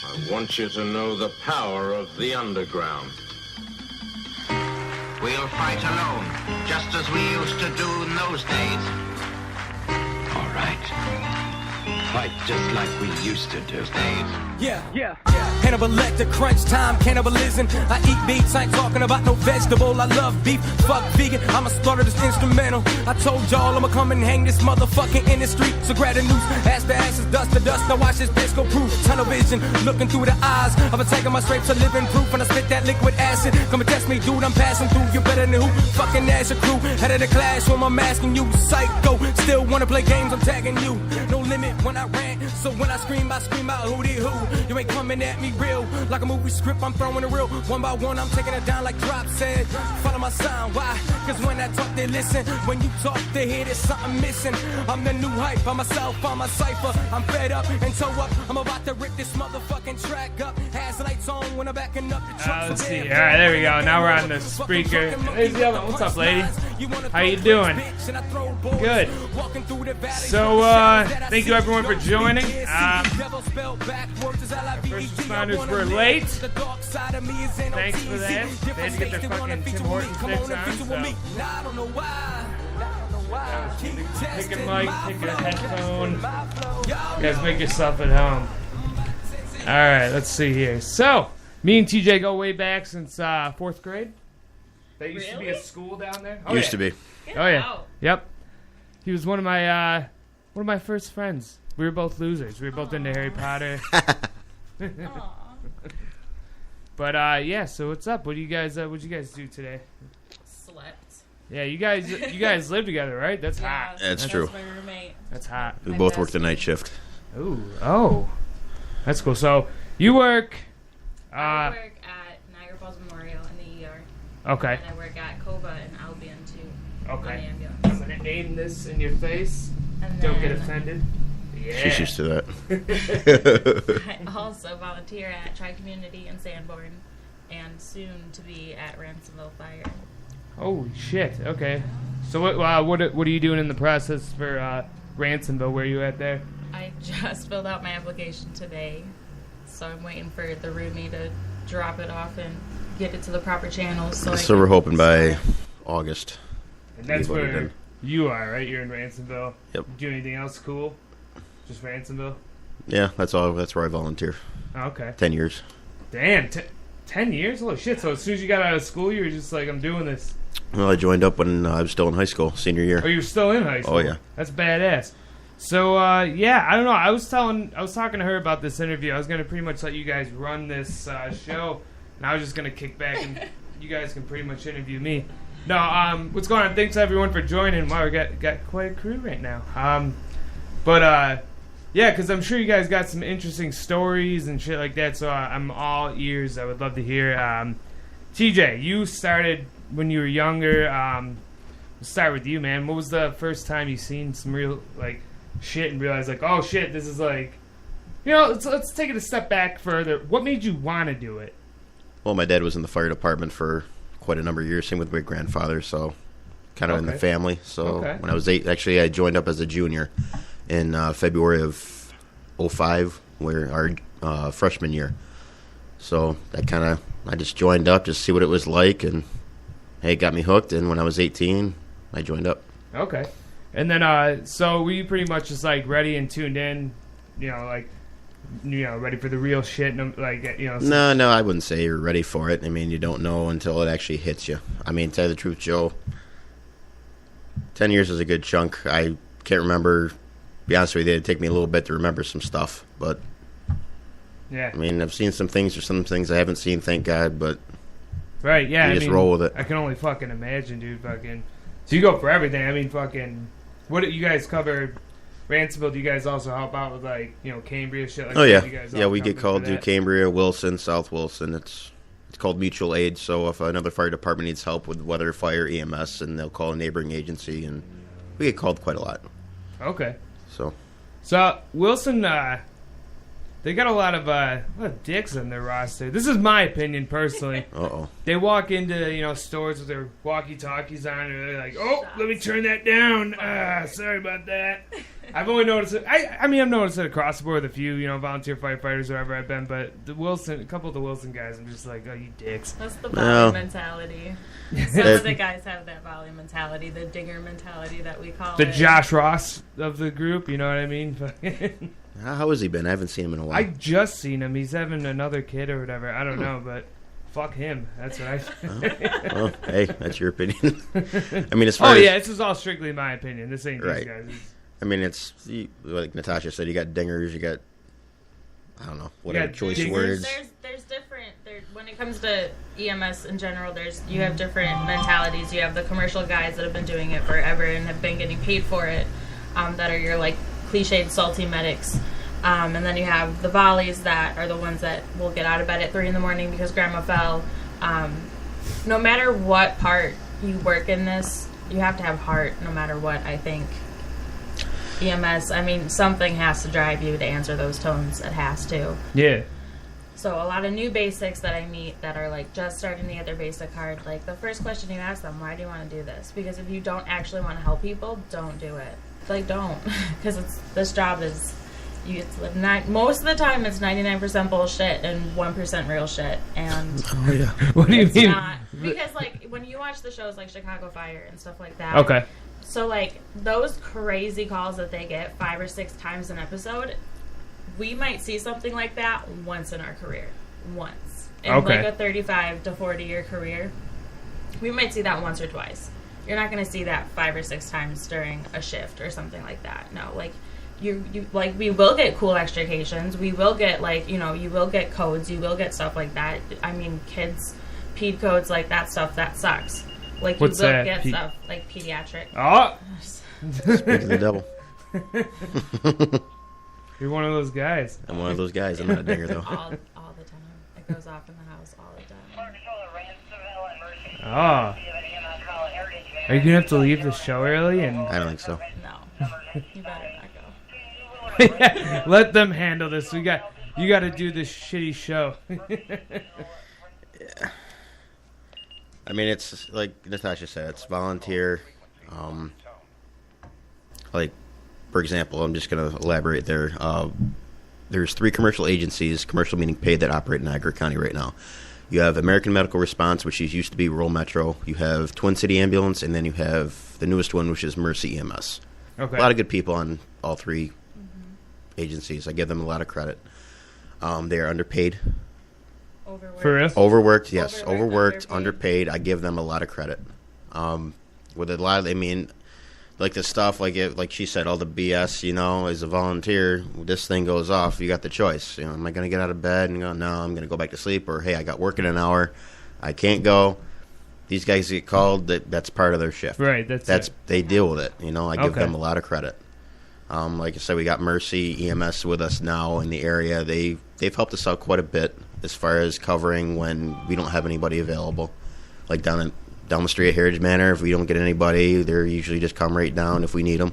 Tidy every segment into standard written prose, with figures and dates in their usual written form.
I want you to know the power of the underground. We'll fight alone, just as we used to do in those days. All right. Fight just like we used to do. Yeah. Hannibal Lecter, crunch time, cannibalism. I eat beats, I ain't talking about no vegetable. I love beef, fuck vegan, I'ma slaughter this instrumental. I told y'all I'ma come and hang this motherfucking in the street. So grab the noose, ass to ashes, dust to dust. Now watch this bitch go proof. Tunnel vision, looking through the eyes of a taking my straight to living proof. And I spit that liquid acid. Come and test me, dude, I'm passing through. You better than who? Fucking Ash your crew. Head of the clash when I'm asking you, psycho. Still wanna play games, I'm tagging you. No limit when I rant, so when I scream out who did who. You ain't coming at me real, like a movie script, I'm throwing it real. One by one, I'm taking it down like Drop said. Follow my sign, why? Cause when I talk, they listen. When you talk, they hear there's something missing. I'm the new hype, I'm myself, I'm a cipher. I'm fed up and toe up, I'm about to rip this motherfucking track up. Has lights on when I'm backing up the truck. Let's see, alright, there we go. Now we're on the speaker. There's the other one. What's up, lady? How you doing? Good. So, thank you everyone for joining. First responders were late. Thanks for that. They had to get their fucking Tim Hortons fix on, so. Pick a mic, pick a headphone. You guys make yourself at home. Alright, let's see here. So, me and TJ go way back since 4th grade. That used to be a school down there. Oh, used to be. Oh yeah. Yep. He was one of my first friends. We were both losers. We were both into Harry Potter. But yeah. So what's up? What do you guys do today? Slept. Yeah, you guys live together, right? That's hot. That's true. My roommate. That's hot. We both work the night shift. Ooh. Oh. That's cool. So you work. I work at Niagara Falls Memorial in the ER. Okay. And I work at Cova in Albion too. Okay. On the ambulance. I'm gonna aim this in your face. And Don't get then offended. Yeah. She's used to that. I also volunteer at Tri-Community in Sanborn and soon to be at Ransomville Fire. Holy shit. Okay. So what are you doing in the process for Ransomville? Where are you at there? I just filled out my application today, so I'm waiting for the roomie to drop it off and get it to the proper channels. So we're hoping by August. And that's where you are, right? You're in Ransomville. Yep. Do anything else cool? Just Ransomville? Yeah, that's all. That's where I volunteer. Oh, okay. 10 years. Damn, 10 years? Holy shit! So as soon as you got out of school, you were just like, I'm doing this. Well, I joined up when I was still in high school, senior year. Oh, you were still in high school? Oh yeah. That's badass. So yeah, I don't know. I was talking to her about this interview. I was gonna pretty much let you guys run this show, and I was just gonna kick back and you guys can pretty much interview me. No, what's going on? Thanks everyone for joining. Wow, we got quite a crew right now. Yeah, because I'm sure you guys got some interesting stories and shit like that. So I'm all ears. I would love to hear. TJ, you started when you were younger. Let's start with you, man. What was the first time you seen some real like shit and realized like, oh shit, this is like, let's take it a step back further. What made you want to do it? Well, my dad was in the fire department for quite a number of years. Same with my grandfather, so kind of in the family. So when I was 8, actually, I joined up as a junior in February of 05, where our freshman year. So I just joined up just to see what it was like, and hey, it got me hooked. And when I was 18, I joined up. Okay. And then, so were you pretty much just like ready and tuned in, ready for the real shit, No, I wouldn't say you're ready for it. I mean, you don't know until it actually hits you. I mean, to tell you the truth, Joe, 10 years is a good chunk. I can't remember. To be honest with you, it'd take me a little bit to remember some stuff, but yeah. I mean, I've seen some things. There's some things I haven't seen, thank God, but right, yeah. You just roll with it. I can only fucking imagine, dude. Fucking. So you go for everything. I mean, fucking. What do you guys cover? Ransomville, do you guys also help out with, like, Cambria shit like that? Yeah. You guys Yeah, we get called to Cambria, Wilson, South Wilson. It's called mutual aid. So if another fire department needs help with weather, fire, EMS, and they'll call a neighboring agency, and we get called quite a lot. Okay. So Wilson, they got a lot of dicks on their roster. This is my opinion, personally. Uh-oh. They walk into, stores with their walkie-talkies on, and they're like, oh, let me turn that down. Sorry about that. I've only noticed it. I mean, I've noticed it across the board with a few, volunteer firefighters wherever I've been. But a couple of the Wilson guys, I'm just like, oh, you dicks. That's the volley mentality. Some of the guys have that volley mentality, the dinger mentality that we call the it. Josh Ross of the group, you know what I mean? How has he been? I haven't seen him in a while. I just seen him. He's having another kid or whatever. I don't know, but fuck him. That's what I say. Well, hey, that's your opinion. I mean, as far as... this is all strictly my opinion. This ain't these guys. I mean, it's like Natasha said, you got dingers, you got, I don't know, whatever choice words. There's different, when it comes to EMS in general, you have different mentalities. You have the commercial guys that have been doing it forever and have been getting paid for it, that are your, like, cliched salty medics. And then you have the volleys that are the ones that will get out of bed at 3 in the morning because grandma fell. No matter what part you work in this, you have to have heart no matter what, I think. EMS, I mean, something has to drive you to answer those tones. It has to. Yeah. So a lot of new basics that I meet that are like just starting to get their basic card, like the first question you ask them, why do you want to do this? Because if you don't actually want to help people, don't do it. Like, don't. Because this job is, most of the time it's 99% bullshit and 1% real shit. And what do you mean? Not, because like when you watch the shows like Chicago Fire and stuff like that. Okay. So, like, those crazy calls that they get 5 or 6 times an episode, we might see something like that once in our career. Once. In, like, a 35 to 40-year career. We might see that once or twice. You're not going to see that 5 or 6 times during a shift or something like that. No, like, we will get cool extrications. We will get, like, you will get codes. You will get stuff like that. I mean, kids, ped codes, like, that stuff, that sucks. Like, what's you will that? get stuff like pediatric. Oh! Speak of the devil. You're one of those guys. I'm one of those guys. I'm not a dinger, though. All the time. It goes off in the house all the time. Oh. Are you going to have to leave the show early? I don't think so. No. You better not go. Let them handle this. You got to do this shitty show. Yeah. I mean, it's like Natasha said, it's volunteer. Like, for example, I'm just going to elaborate there. There's 3 commercial agencies, commercial meaning paid, that operate in Niagara County right now. You have American Medical Response, which used to be Rural Metro. You have Twin City Ambulance, and then you have the newest one, which is Mercy EMS. Okay. A lot of good people on all 3 agencies. I give them a lot of credit. They are underpaid. Overworked. For real? Overworked, yes. Overworked, underpaid. I give them a lot of credit. With a lot of, I mean, like the stuff, like she said, all the BS, as a volunteer, this thing goes off, you got the choice. Am I going to get out of bed and go, no, I'm going to go back to sleep? Or, hey, I got work in an hour. I can't go. These guys get called, that's part of their shift. Right, that's they deal with it. I give them a lot of credit. Like I said, we got Mercy EMS with us now in the area. They've helped us out quite a bit as far as covering when we don't have anybody available. Like down the street at Heritage Manor, if we don't get anybody, they're usually just come right down if we need them.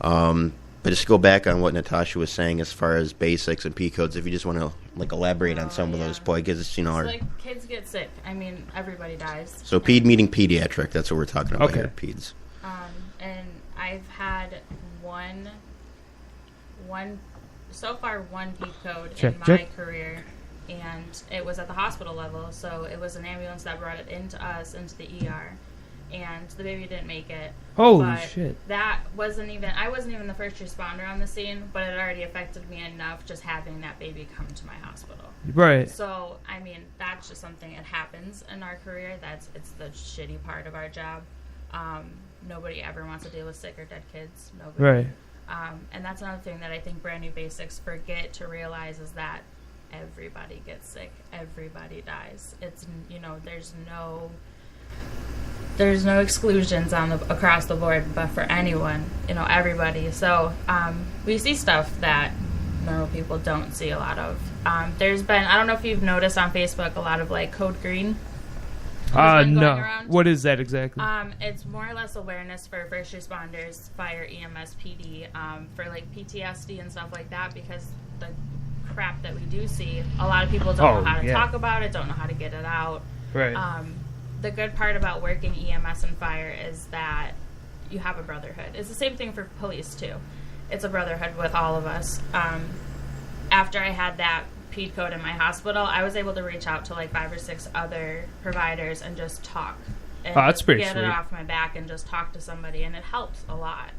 But just to go back on what Natasha was saying as far as basics and P codes, if you just want to elaborate on some of those points, because like kids get sick. I mean, everybody dies. So ped meaning pediatric. That's what we're talking about here. Peds. And I've had one P code in my career. And it was at the hospital level, so it was an ambulance that brought it into the ER, and the baby didn't make it. Holy shit! I wasn't even the first responder on the scene, but it already affected me enough just having that baby come to my hospital. Right. So I mean, that's just something that happens in our career. It's the shitty part of our job. Nobody ever wants to deal with sick or dead kids. Nobody. Right. And that's another thing that I think brand new basics forget to realize is that everybody gets sick, everybody dies. It's there's no exclusions across the board, but for anyone, everybody. So we see stuff that normal people don't see a lot of. There's been, I don't know if you've noticed on Facebook, a lot of like Code Green. No. What is that exactly? It's more or less awareness for first responders, fire, EMS, PD, for like PTSD and stuff like that, because the crap that we do see, a lot of people don't know how to talk about it, don't know how to get it out. Right. The good part about working EMS and fire is that you have a brotherhood. It's the same thing for police too. it's a brotherhood with all of us. After I had that PED code in my hospital, I was able to reach out to like 5 or 6 other providers and just talk. And that's pretty get sweet. it off my back and just talk to somebody, and it helps a lot.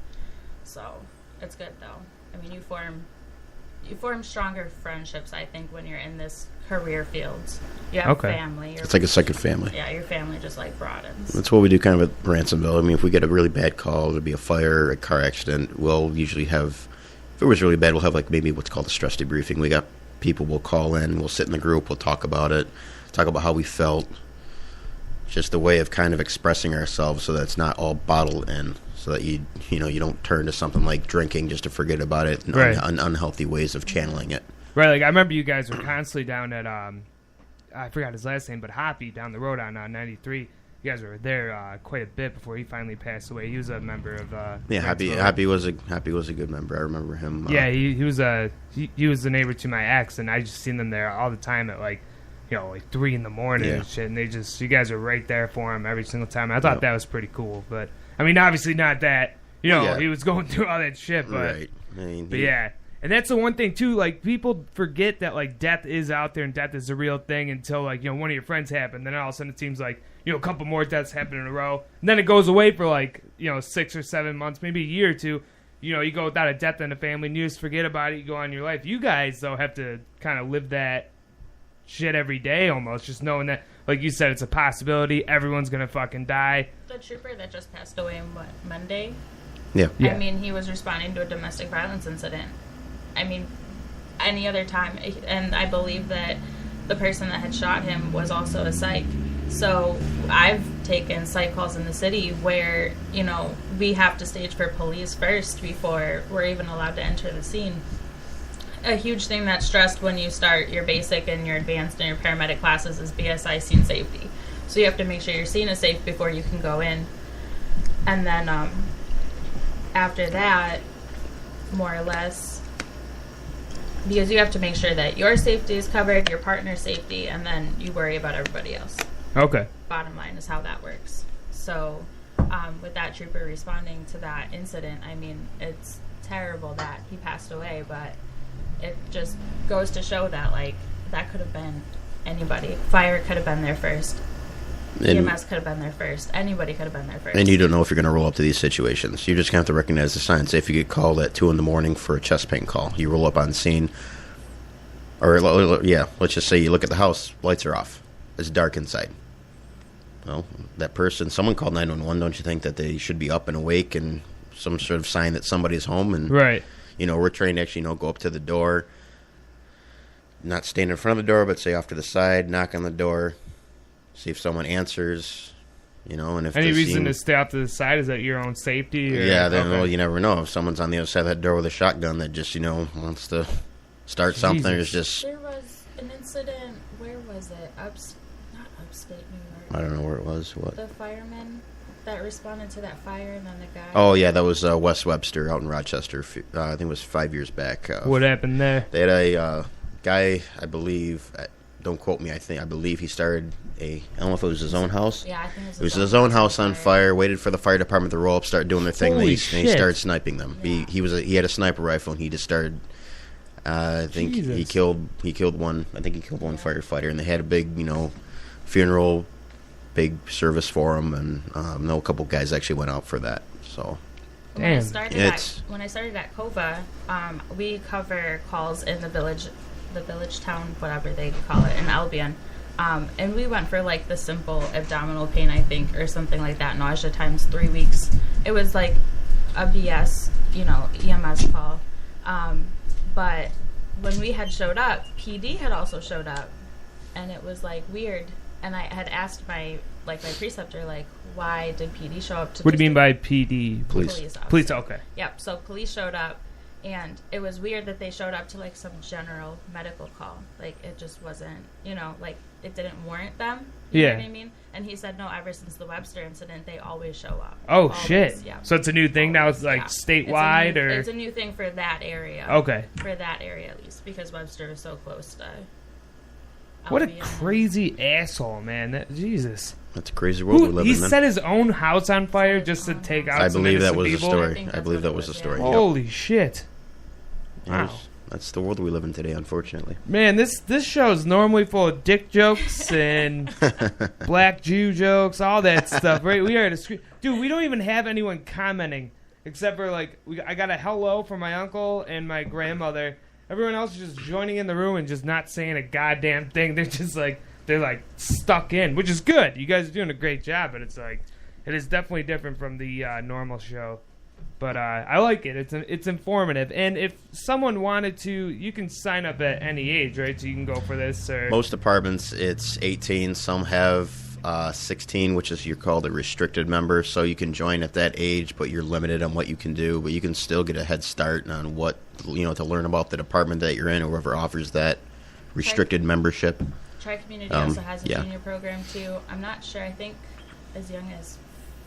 So it's good though. I mean, you form stronger friendships, I think, when you're in this career fields. You have family. It's like a second family. Yeah, your family just like broadens. That's what we do kind of at Ransomville. I mean, if we get a really bad call, there'll be a fire, a car accident, we'll usually have, if it was really bad, we'll have like maybe what's called a stress debriefing. We got people will call in, we'll sit in the group, we'll talk about it, talk about how we felt. Just a way of kind of expressing ourselves so that it's not all bottled in, so that you don't turn to something like drinking just to forget about it, and unhealthy ways of channeling it. Right, like I remember you guys were constantly down at I forgot his last name, but Hoppy down the road on 93. You guys were there quite a bit before he finally passed away. He was a member of Happy was a good member. I remember him. He was the neighbor to my ex, and I just seen them there all the time at like 3 in the morning and shit. And you guys are right there for him every single time. I thought that was pretty cool, but I mean, obviously not that he was going through all that shit, but right. I mean, yeah. And that's the one thing too. Like people forget that like death is out there and death is a real thing until like one of your friends happened. Then all of a sudden it seems like a couple more deaths happen in a row, and then it goes away for like 6 or 7 months, maybe a year or two. You go without a death in the family, and you just forget about it. You go on your life. You guys though have to kind of live that shit every day almost, just knowing that, like you said, it's a possibility. Everyone's gonna fucking die. The trooper that just passed away on Monday. Yeah. I mean, he was responding to a domestic violence incident. I mean, any other time, and I believe that the person that had shot him was also a psych. So I've taken psych calls in the city where, we have to stage for police first before we're even allowed to enter the scene. A huge thing that's stressed when you start your basic and your advanced and your paramedic classes is BSI scene safety. So you have to make sure your scene is safe before you can go in. And then after that, more or less, because you have to make sure that your safety is covered, your partner's safety, and then you worry about everybody else. Okay. Bottom line is how that works. So with that trooper responding to that incident, I mean, it's terrible that he passed away, but it just goes to show that, like, that could have been anybody. Fire could have been there first. EMS could have been there first. Anybody could have been there first. And you don't know if you're going to roll up to these situations. You just have to recognize the signs. Say if you get called at 2 in the morning for a chest pain call, you roll up on scene. Or, let's just say you look at the house, lights are off. It's dark inside. Well, that person, someone called 911, don't you think that they should be up and awake and some sort of sign that somebody's home? And right. We're trained to actually, go up to the door, not stand in front of the door, but say off to the side, knock on the door, see if someone answers, and if any reason to stay off to the side, is that your own safety? Or? Yeah, then well, you never know if someone's on the other side of that door with a shotgun that just wants to start something. It's just there was an incident. Where was it? Not upstate New York. I don't know where it was. What? The firemen that responded to that fire, and then the guy. Oh yeah, that was West Webster out in Rochester. I think it was 5 years back. What happened there? They had a guy, I believe. Don't quote me. I believe he started I don't know if it was his own house. Yeah, I think it was his own house on fire. Waited for the fire department to roll up, start doing their thing. Holy and he started sniping them. Yeah. He had a sniper rifle, and he just started. I think he killed one. I think he killed one firefighter, and they had a big funeral, big service for him, and a couple guys actually went out for that. So. When I started at COVA, we cover calls in the village town, whatever they call it, in Albion. And we went for like the simple abdominal pain, I think, or something like that, nausea times 3 weeks. It was like a BS, EMS call. But when we had showed up, PD had also showed up, and it was like weird. And I had asked my preceptor, why did PD show up? What do you mean by PD? Police. Okay. Yep. So police showed up. And it was weird that they showed up to, some general medical call. It just wasn't, it didn't warrant them. You know what I mean? And he said, no, ever since the Webster incident, they always show up. Oh, always, shit. Yeah. So it's a new thing now? It's, statewide? It's a new thing for that area. Okay. For that area, at least, because Webster is so close to What a crazy asshole, man. Jesus. That's a crazy world we live in, He set his own house on fire just to take out some innocent people? I believe that was the story. I believe that was the story. Holy shit. Wow. That's the world we live in today, unfortunately. Man, this show is normally full of dick jokes and black Jew jokes, all that stuff, right? We are at a screen. Dude, we don't even have anyone commenting except for, like, I got a hello from my uncle and my grandmother. Everyone else is just joining in the room and just not saying a goddamn thing. They're just like, stuck in, which is good. You guys are doing a great job, but it's like, it is definitely different from the normal show. But I like it. It's informative. And if someone wanted to, you can sign up at any age, right? So you can go for this. Or most apartments, it's 18. Some have 16, which is you're called a restricted member. So you can join at that age, but you're limited on what you can do. But you can still get a head start on what, to learn about the department that you're in, or whoever offers that restricted membership. Tri-Community also has a junior program, too. I'm not sure. I think as young as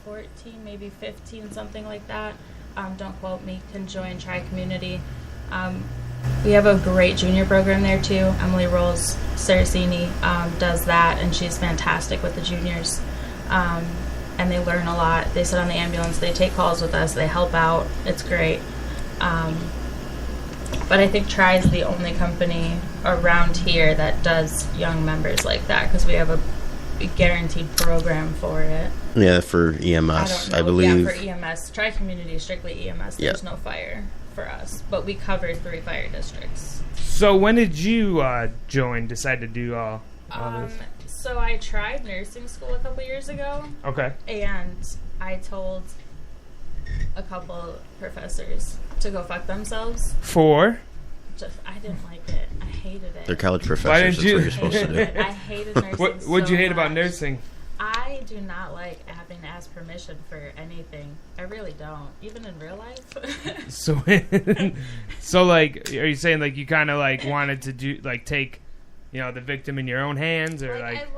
14, maybe 15, something like that. Don't quote me, can join Tri-Community. We have a great junior program there too. Emily Rolls Saracini does that, and she's fantastic with the juniors. And they learn a lot. They sit on the ambulance, they take calls with us, they help out. It's great. But I think Tri is the only company around here that does young members like that, because we have a guaranteed program for it. Yeah, for EMS, I believe. Yeah, for EMS. Tri-Community is strictly EMS. There's no fire for us, but we cover 3 fire districts. So when did you decide to do all this? So I tried nursing school a couple years ago. Okay. And I told a couple professors to go fuck themselves. For? I didn't like it. I hated it. They're college professors. That's what you're supposed to do. I hated nursing. What'd you hate about nursing? I do not like having to ask permission for anything. I really don't, even in real life. So like, are you saying like you kind of like wanted to do like take, the victim in your own hands, or like?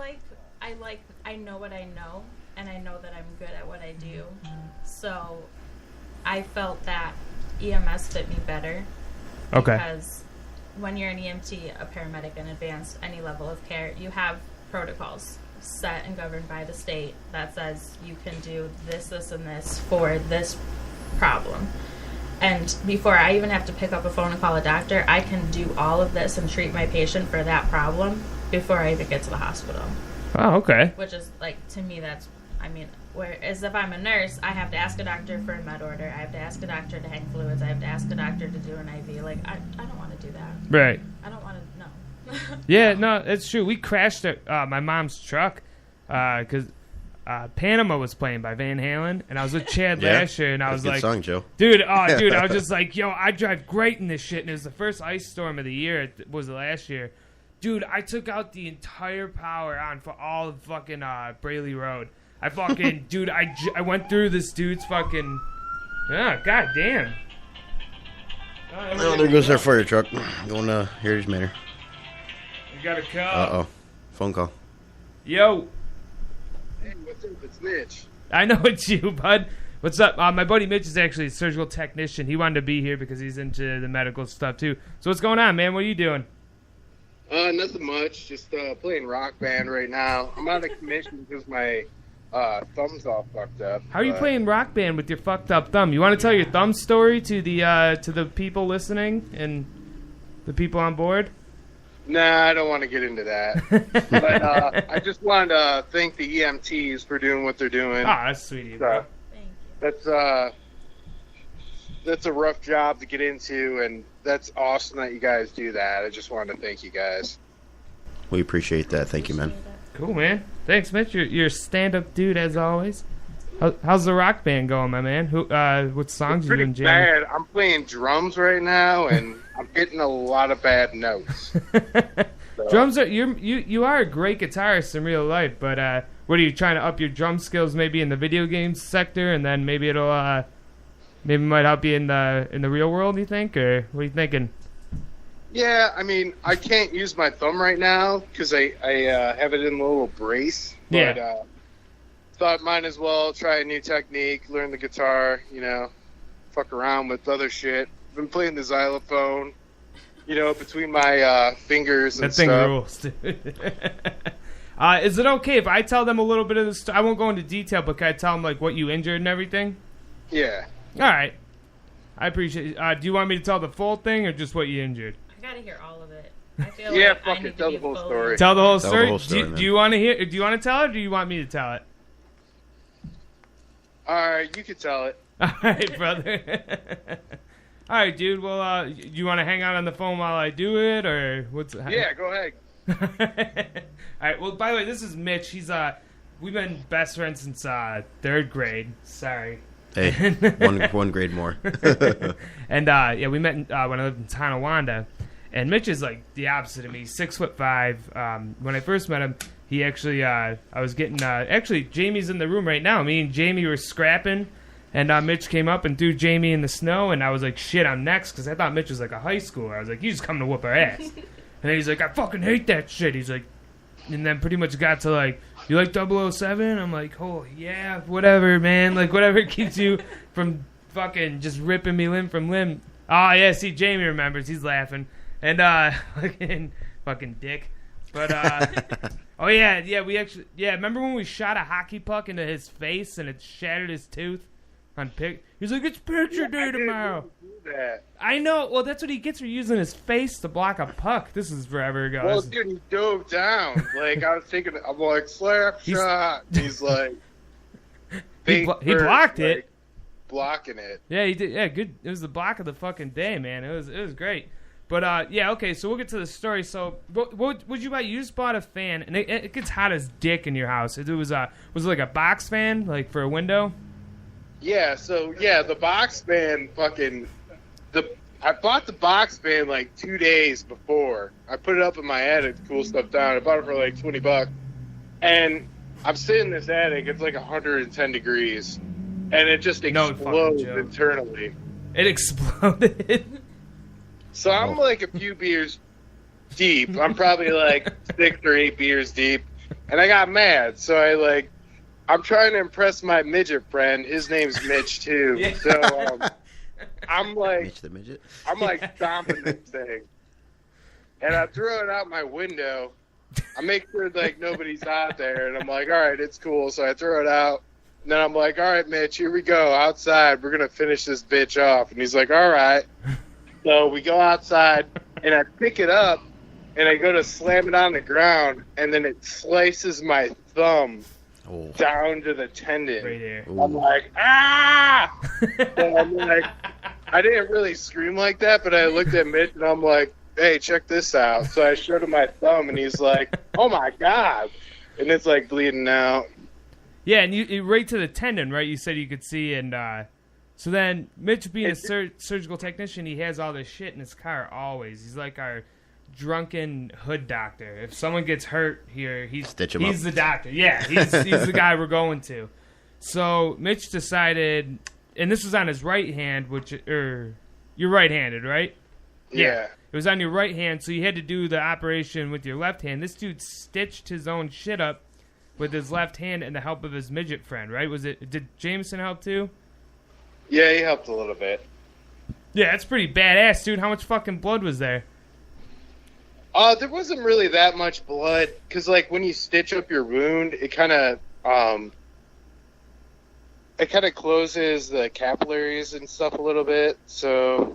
I know what I know, and I know that I'm good at what I do. So, I felt that EMS fit me better. Okay. Because when you're an EMT, a paramedic, and advanced any level of care, you have protocols set and governed by the state that says you can do this, this, and this for this problem. And before I even have to pick up a phone and call a doctor, I can do all of this and treat my patient for that problem before I even get to the hospital. Oh, okay. Which is, like, to me, whereas if I'm a nurse, I have to ask a doctor for a med order, I have to ask a doctor to hang fluids, I have to ask a doctor to do an IV. Like, I don't want to do that. Right. I don't want to, no. Yeah, no, it's true. We crashed my mom's truck because Panama was playing by Van Halen, and I was with Chad last year, and I was like, good song, Joe. Dude, I was just like, yo, I drive great in this shit, and it was the first ice storm of the year. It was last year. Dude, I took out the entire power on for all of fucking Braley Road. I fucking, dude, I went through this dude's fucking, god damn. Oh, there goes our fire truck going to Heritage Manor. We got a call. Uh-oh. Phone call. Yo. Hey, what's up? It's Mitch. I know it's you, bud. What's up? My buddy Mitch is actually a surgical technician. He wanted to be here because he's into the medical stuff, too. So what's going on, man? What are you doing? Nothing much. Just playing Rock Band right now. I'm out of commission because my thumb's all fucked up. How are you playing Rock Band with your fucked up thumb? You want to tell your thumb story to the people listening and the people on board? Nah, I don't want to get into that. But I just wanted to thank the EMTs for doing what they're doing. Ah, that's sweet of you, bro. Thank you. That's a rough job to get into, and that's awesome that you guys do that. I just wanted to thank you guys. We appreciate that. Thank you, man. Cool, man. Thanks, Mitch. You're a stand-up dude as always. How's the Rock Band going, my man? What songs you doing, Jim? Bad. I'm playing drums right now, and I'm hitting a lot of bad notes. So. Drums are you are a great guitarist in real life, but what are you trying to up your drum skills maybe in the video games sector, and then maybe it'll maybe might help you in the real world? You think, or what are you thinking? Yeah, I mean, I can't use my thumb right now because I have it in a little brace. But, yeah. Thought might as well try a new technique, learn the guitar, fuck around with other shit. Been playing the xylophone. between my fingers and that thing stuff. rules, dude. Is it okay if I tell them a little bit of this? I won't go into detail, but can I tell them like what you injured and everything? Yeah. All right. I appreciate it. Do you want me to tell the full thing or just what you injured? I gotta hear all of it. I feel Yeah, like I fuck need it. to Tell be the whole fully- story. Tell the whole Tell the story. whole story, do you want to hear? Do you want to tell it, or do you want me to tell it? All right, you can tell it. All right, brother. All right, dude. Well, do you want to hang out on the phone while I do it, or what's? Yeah, go ahead. All right. Well, by the way, this is Mitch. He's we've been best friends since 3rd grade. Sorry. Hey, one grade more. And yeah, we met when I lived in Tonawanda. And Mitch is like the opposite of me. 6'5". When I first met him, he actually I was getting actually Jamie's in the room right now. Me and Jamie were scrapping, and Mitch came up and threw Jamie in the snow, and I was like, shit, I'm next, because I thought Mitch was like a high schooler. I was like, you just come to whoop our ass. And then he's like, I fucking hate that shit. He's like, and then pretty much got to like, you like 007? I'm like, oh yeah, whatever, man. Like whatever keeps you from fucking just ripping me limb from limb. Oh yeah, see, Jamie remembers. He's laughing. And fucking dick. But oh yeah, we actually remember when we shot a hockey puck into his face and it shattered his tooth on pic? He's like, it's picture day tomorrow. I know. Well, that's what he gets for using his face to block a puck. This is forever ago. Well, dude, he dove down. Like I was thinking, I'm like slap shot. He's like, he blocked it. Like, blocking it. Yeah, he did. Yeah, good. It was the block of the fucking day, man. It was great. But yeah, okay. So we'll get to the story. So, what would you buy? You just bought a fan, and it gets hot as dick in your house. Was it like a box fan, like for a window? Yeah. So yeah, the box fan I bought the box fan like 2 days before. I put it up in my attic to cool stuff down. I bought it for like $20, and I'm sitting in this attic. It's like 110 degrees, and it just explodes internally. It exploded. So I'm like a few beers deep. I'm probably like 6 or 8 beers deep, and I got mad. So I'm trying to impress my midget friend. His name's Mitch too. Yeah. So I'm like, Mitch the midget. I'm like stomping this thing, and I throw it out my window. I make sure like nobody's out there, and I'm like, all right, it's cool. So I throw it out, and then I'm like, all right, Mitch, here we go outside. We're gonna finish this bitch off. And he's like, all right. So we go outside, and I pick it up, and I go to slam it on the ground, and then it slices my thumb down to the tendon. Right here. I'm like, ah! So I'm like, I didn't really scream like that, but I looked at Mitch, and I'm like, hey, check this out. So I showed him my thumb, and he's like, oh, my God. And it's, like, bleeding out. Yeah, and you right to the tendon, right? You said you could see, and so then Mitch being a surgical technician, he has all this shit in his car always. He's like our drunken hood doctor. If someone gets hurt here, he's the doctor. Yeah, he's the guy we're going to. So Mitch decided, and this was on his right hand, you're right-handed, right? Yeah. It was on your right hand, so you had to do the operation with your left hand. This dude stitched his own shit up with his left hand and the help of his midget friend, right? Did Jameson help too? Yeah, he helped a little bit. Yeah, that's pretty badass, dude. How much fucking blood was there? There wasn't really that much blood, because, like, when you stitch up your wound, it kind of closes the capillaries and stuff a little bit, so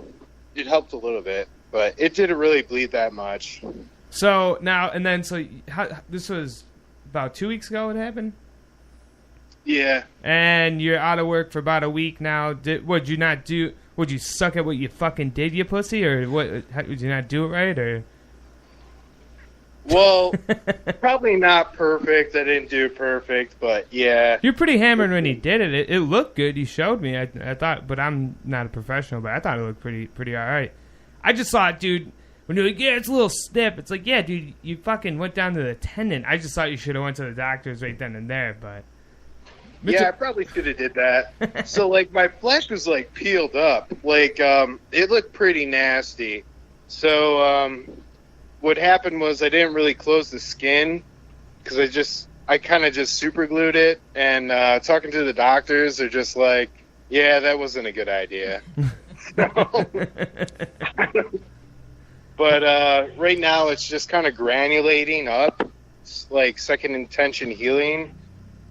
it helped a little bit, but it didn't really bleed that much. So, now, and then, this was about 2 weeks ago it happened? Yeah. And you're out of work for about a week now. Would you not do? Would you suck at what you fucking did, you pussy, or what? Would you not do it right, or? Well, probably not perfect. I didn't do perfect, but yeah. You're pretty hammered when you did it. It looked good. You showed me. I thought, but I'm not a professional, but I thought it looked pretty all right. I just thought, dude, when you're like, yeah, it's a little stiff. It's like, yeah, dude, you fucking went down to the tendon. I just thought you should have went to the doctors right then and there, but. Yeah, I probably should have did that. So, like, my flesh was, like, peeled up. Like, it looked pretty nasty. So, what happened was I didn't really close the skin because I kind of just super glued it. And talking to the doctors, they're just like, yeah, that wasn't a good idea. So, But right now it's just kind of granulating up. It's like second intention healing.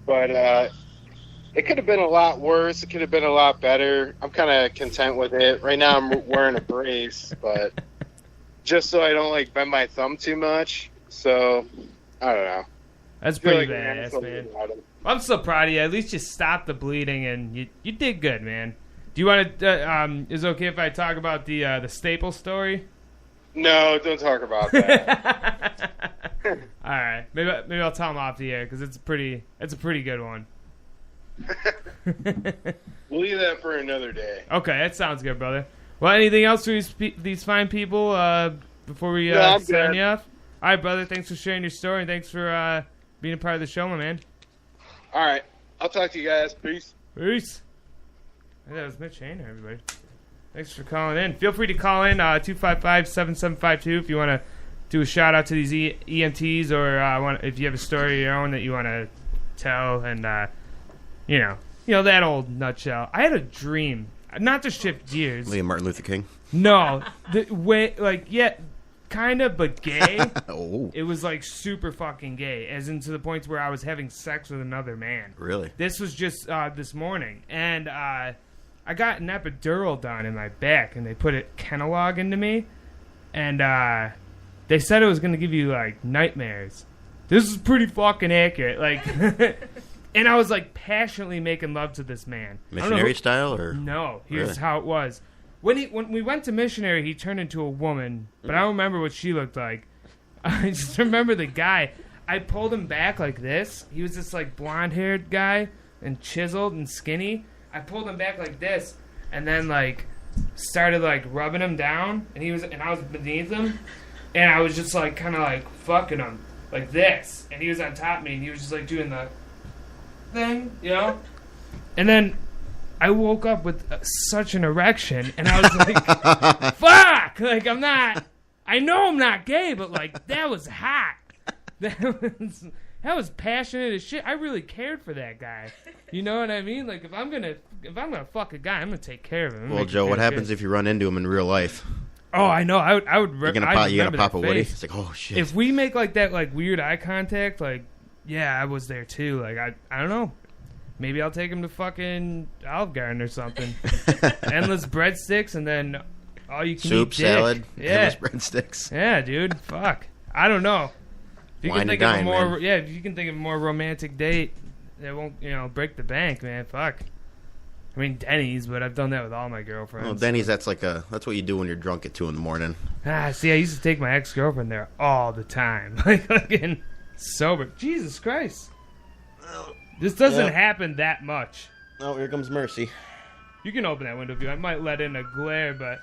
But it could have been a lot worse. It could have been a lot better. I'm kind of content with it. Right now I'm wearing a brace, but just so I don't like bend my thumb too much. So I don't know. That's pretty badass, man. I'm so proud of you. At least you stopped the bleeding, and you did good, man. Do you want to? Is it okay if I talk about the staple story? No, don't talk about that. All right, maybe I'll tell him off the air because it's a pretty good one. We'll leave that for another day. Okay, that sounds good, brother. Well, anything else for these fine people before we sign you off? All right, brother. Thanks for sharing your story, and thanks for being a part of the show, my man. All right, I'll talk to you guys. Peace. Peace. Hey, that was Mitch Hainer, everybody. Thanks for calling in. Feel free to call in 255-7752 if you want to do a shout out to these EMTs, or if you have a story of your own that you want to tell, and you know that old nutshell. I had a dream, not to shift gears. Martin Luther King. No, kind of, but gay. Oh. It was like super fucking gay, as in to the point where I was having sex with another man. Really? This was just this morning, and I got an epidural done in my back, and they put a Kenalog into me, and they said it was going to give you like nightmares. This is pretty fucking accurate, like. And I was like passionately making love to this man. Missionary style, or no? Here's how it was. When we went to missionary, he turned into a woman, but I don't remember what she looked like. I just remember the guy. I pulled him back like this. He was this like blonde-haired guy and chiseled and skinny. I pulled him back like this, and then like started like rubbing him down, and I was beneath him, and I was just like kind of like fucking him like this, and he was on top of me, and he was just like doing the thing, you know, and then I woke up with such an erection, and I was like, fuck, like I know I'm not gay, but like that was hot. That was passionate as shit. I really cared for that guy. You know what I mean? Like if I'm gonna fuck a guy, I'm gonna take care of him. Well, Joe, what happens if you run into him in real life? Oh, I know. I would. You're gonna pop a Woody. It's like, oh shit. If we make like that, like weird eye contact, like yeah, I was there too. Like I don't know. Maybe I'll take him to fucking Olive Garden or something. Endless breadsticks, and then all you can soup, eat dick. salad, yeah. endless breadsticks. Yeah, dude. Fuck. I don't know. If you Wine can think and of dine, a more, man. yeah, if you can think of a more romantic date that won't, break the bank, man. Fuck. I mean Denny's, but I've done that with all my girlfriends. Well, Denny's, that's what you do when you're drunk at 2 a.m. See, I used to take my ex-girlfriend there all the time, like fucking sober. Jesus Christ. This doesn't happen that much. Oh, here comes Mercy. You can open that window if you want. I might let in a glare, but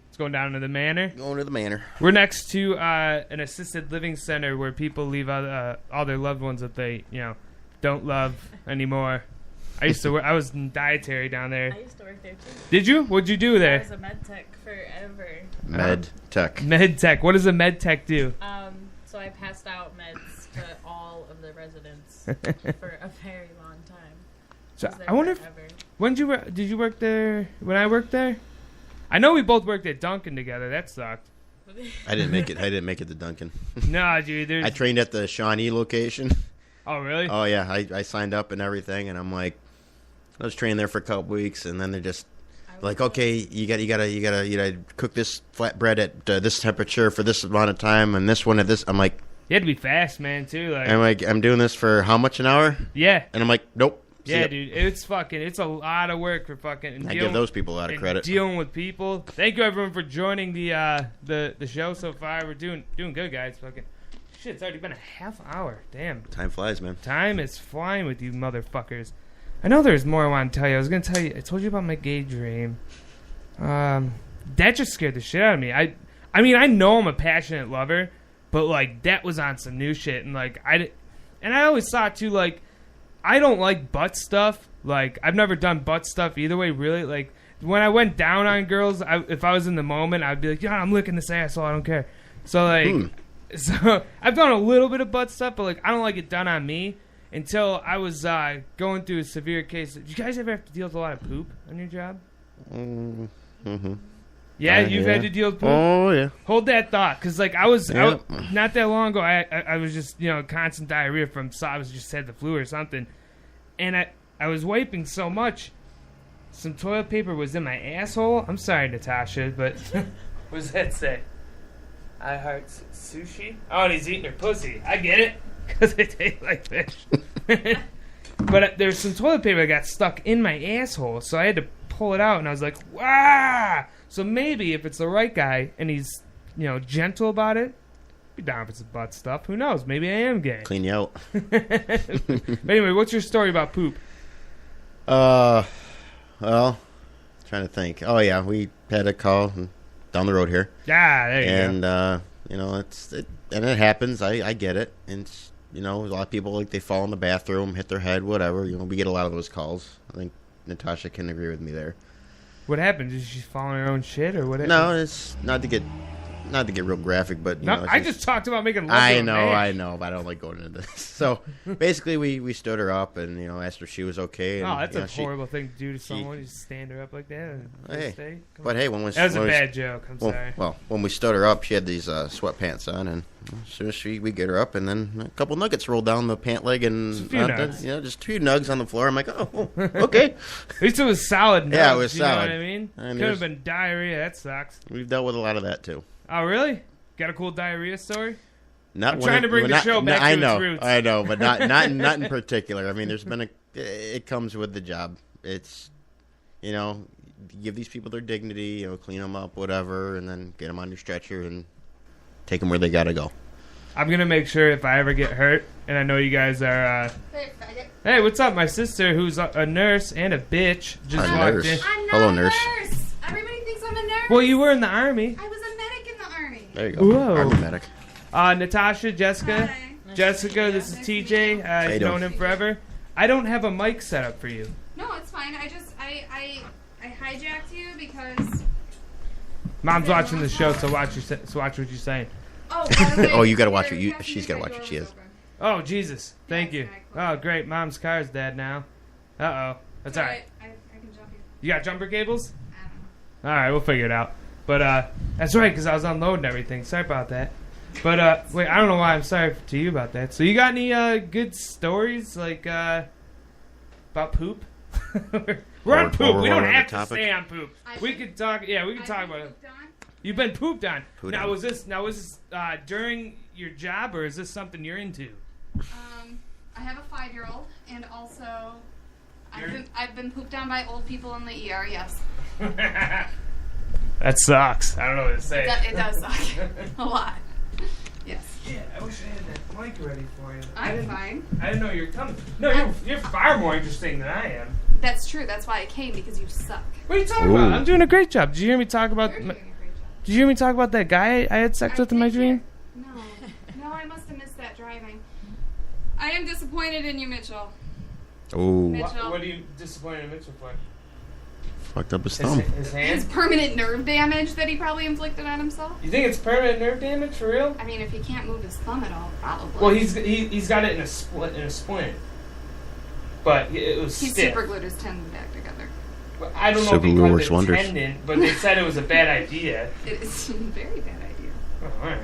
it's going down to the manor. Going to the manor. We're next to an assisted living center where people leave all their loved ones that they, don't love anymore. I used to work. I was in dietary down there. I used to work there too. Did you? What'd you do there? I was a med tech forever. Med tech. Med tech. What does a med tech do? So I passed out meds to all of the residents for a very long time. So I wonder when did you work there? When I worked there, I know we both worked at Dunkin' together. That sucked. I didn't make it to Dunkin'. No, dude. I trained at the Shawnee location. Oh, really? Oh yeah, I signed up and everything, and I'm like, I was training there for a couple weeks, and then they're just like, okay, you gotta cook this flatbread at this temperature for this amount of time, and this one at this. I'm like, you had to be fast, man, too. I'm doing this for how much an hour? Yeah. And I'm like, nope. Yeah, dude, it's a lot of work for fucking. I give those people a lot of credit. Dealing with people. Thank you everyone for joining the show so far. We're doing good, guys. Fucking shit, it's already been a half hour. Damn. Time flies, man. Time is flying with you motherfuckers. I know there's more I want to tell you. I was gonna tell you. I told you about my gay dream. That just scared the shit out of me. I mean, I know I'm a passionate lover, but like that was on some new shit, and like I always thought too, like I don't like butt stuff. Like I've never done butt stuff either way. Really, like when I went down on girls, if I was in the moment, I'd be like, yeah, I'm licking this asshole. I don't care. So like, so I've done a little bit of butt stuff, but like I don't like it done on me. Until I was going through a severe case. Did you guys ever have to deal with a lot of poop on your job? Mm-hmm. Yeah, you've had to deal with poop. Oh yeah. Hold that thought, because like I was not that long ago. I was just constant diarrhea from I was just had the flu or something, and I was wiping so much, some toilet paper was in my asshole. I'm sorry, Natasha, but what does that say? I heart sushi. Oh, and he's eating her pussy. I get it, because it tastes like fish. But there's some toilet paper that got stuck in my asshole, so I had to pull it out, and I was like, wow. So maybe if it's the right guy and he's, gentle about it, be down for some butt stuff. Who knows? Maybe I am gay. Clean you out. But anyway, what's your story about poop? Well, trying to think. Oh yeah, we had a call down the road here. Yeah, there you go. And it happens. I get it. And a lot of people they fall in the bathroom, hit their head, whatever. We get a lot of those calls. I think Natasha can agree with me there. What happened? Did she fall on her own shit or what? No, it's not to get real graphic, but I just talked about making love. I know, but I don't like going into this. So basically, we stood her up and asked her if she was okay. And, that's a horrible thing to do to someone. You just stand her up like that. Hey, that was a bad joke. I'm sorry. Well, when we stood her up, she had these sweatpants on, and as soon as we get her up, and then a couple nuggets rolled down the pant leg, and just 2 nugs on the floor. I'm like, oh, okay. At least it was solid nugs. Yeah, it was You solid. know what I mean? Could have been diarrhea. That sucks. We've dealt with a lot of that too. Oh, really? Got a cool diarrhea story? I'm trying to bring the show back to its roots. I know, but not in particular. I mean, there's been it comes with the job. It's, give these people their dignity, clean them up, whatever, and then get them on your stretcher and take them where they got to go. I'm going to make sure if I ever get hurt, and I know you guys are... Hey, what's up? My sister, who's a nurse and a bitch, just walked in. I'm not Hello, a nurse. Everybody thinks I'm a nurse. Well, you were in the Army. I was a medic in the Army. There you go. Whoa. Army medic. Natasha, Jessica. Hi. Jessica, this is TJ. I've known him forever. I don't have a mic set up for you. No, it's fine. I hijacked you because... Mom's watching the show, so watch what you're saying. Oh, by the way, Oh, you got to watch it. She's got to watch it. She is. Oh, Jesus. Thank you. Oh, great. Mom's car's dead now. Uh-oh. That's all right. I can jump you. You got jumper cables? I don't know. All right, we'll figure it out. But that's right, because I was unloading everything. Sorry about that. But wait, I don't know why I'm sorry to you about that. So you got any good stories like about poop? We're on poop. We don't have to stay on poop. We could talk. Yeah, we can talk about it. You've been pooped on. Now was this during your job, or is this something you're into? I have a 5-year-old, and also I've been pooped on by old people in the ER. Yes. That sucks. I don't know what to say. It does suck a lot. Yes. Yeah, I wish I had that mic ready for you. I'm fine. I didn't know you were coming. No, you're far more interesting than I am. That's true. That's why I came, because you suck. What are you talking about? I'm doing a great job. Did you hear me talk about? You're doing a great job. Did you hear me talk about that guy I had sex with in my dream? No, I must have missed that driving. I am disappointed in you, Mitchell. Oh. What are you disappointed in Mitchell for? Fucked up his thumb. His hand? His permanent nerve damage that he probably inflicted on himself. You think it's permanent nerve damage for real? I mean, if he can't move his thumb at all, probably. Well, he's got it in a splint. But it was He stiff. super glued his tendon back together. Well, I don't know if he Super glue cut works the wonders. tendon, but they said it was a bad idea. It is a very bad idea. Oh, all right.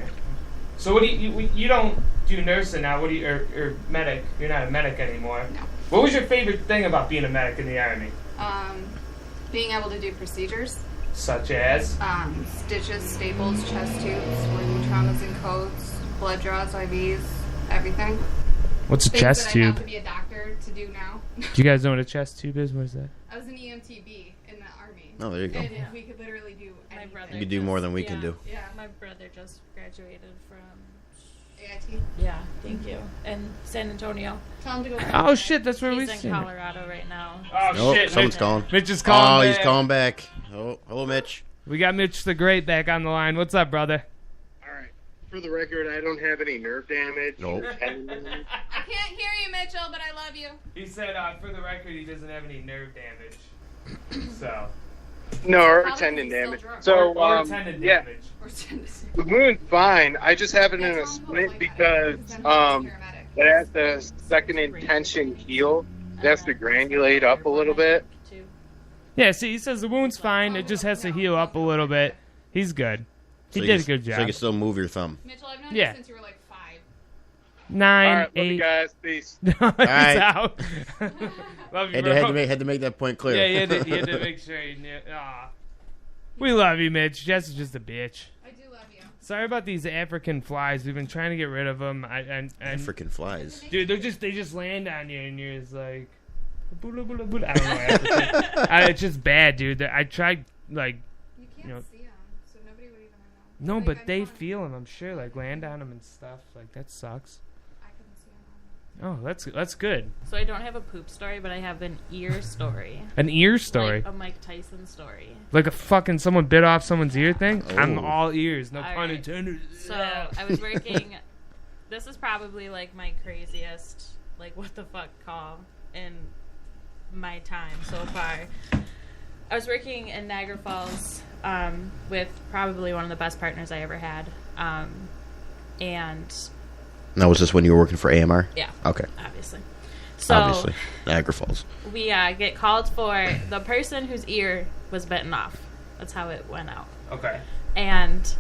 So what do you don't do nursing now? What do you or medic? You're not a medic anymore. No. What was your favorite thing about being a medic in the Army? Being able to do procedures. Such as? Stitches, staples, chest tubes, working traumas and codes, blood draws, IVs, everything. What's a Things chest that I tube? have to be a doctor to do now. Do you guys know what a chest tube is? What is that? I was an EMTB in the Army. Oh, there you go. And we could literally do anything. brother. You could do more than we can do. Yeah. My brother just graduated from. AIT. Yeah, thank you. In San Antonio. Tell him to go. Oh shit, that's where He's we in see. Colorado right now. Oh Nope, shit, someone's Mitch, calling. Mitch is calling. Oh, he's calling back. Oh, hello, Mitch. We got Mitch the Great back on the line. What's up, brother? All right. For the record, I don't have any nerve damage. Nope. I can't hear you, Mitchell, but I love you. He said, for the record, he doesn't have any nerve damage. So. No, or Probably tendon he's still damage. drunk. So, or tendon yeah, damage. Or tennis. the moon's fine. I just have it in Yeah, a tell him to splint avoid because that, then he's paramedic. it has the second intention heal. It has to granulate up a little bit. Yeah, see, he says the wound's fine. It just has to heal up a little bit. He's good. He did a good job. So you can still move your thumb. Mitchell, I've known you since you were like 5. 9, All right, 8. love you guys. Peace. He's out. Love you, bro. Had to make that point clear. Yeah, you had to make sure you knew. Aw. We love you, Mitch. Jess is just a bitch. I do love you. Sorry about these African flies. We've been trying to get rid of them. African flies. Dude, they just land on you, and you're just like, bula, bula, bula. I don't know. It's just bad, dude. I tried, like, you can't see them, so nobody would even No, know. Like, but they feel them, I'm sure. Like, land on them and stuff. Like, that sucks. I couldn't see them. Oh, that's good. So I don't have a poop story, but I have an ear story. An ear story? Like a Mike Tyson story. Like a fucking someone bit off someone's ear thing? Oh. I'm all ears, no pun Alright. intended. So I was working. This is probably like my craziest, like, what the fuck call in my time so far. I was working in Niagara Falls with probably one of the best partners I ever had. And Now, was this when you were working for AMR? yeah, Okay. obviously. So Obviously. Niagara Falls. we get called for the person whose ear was bitten off. That's how it went out. Okay. And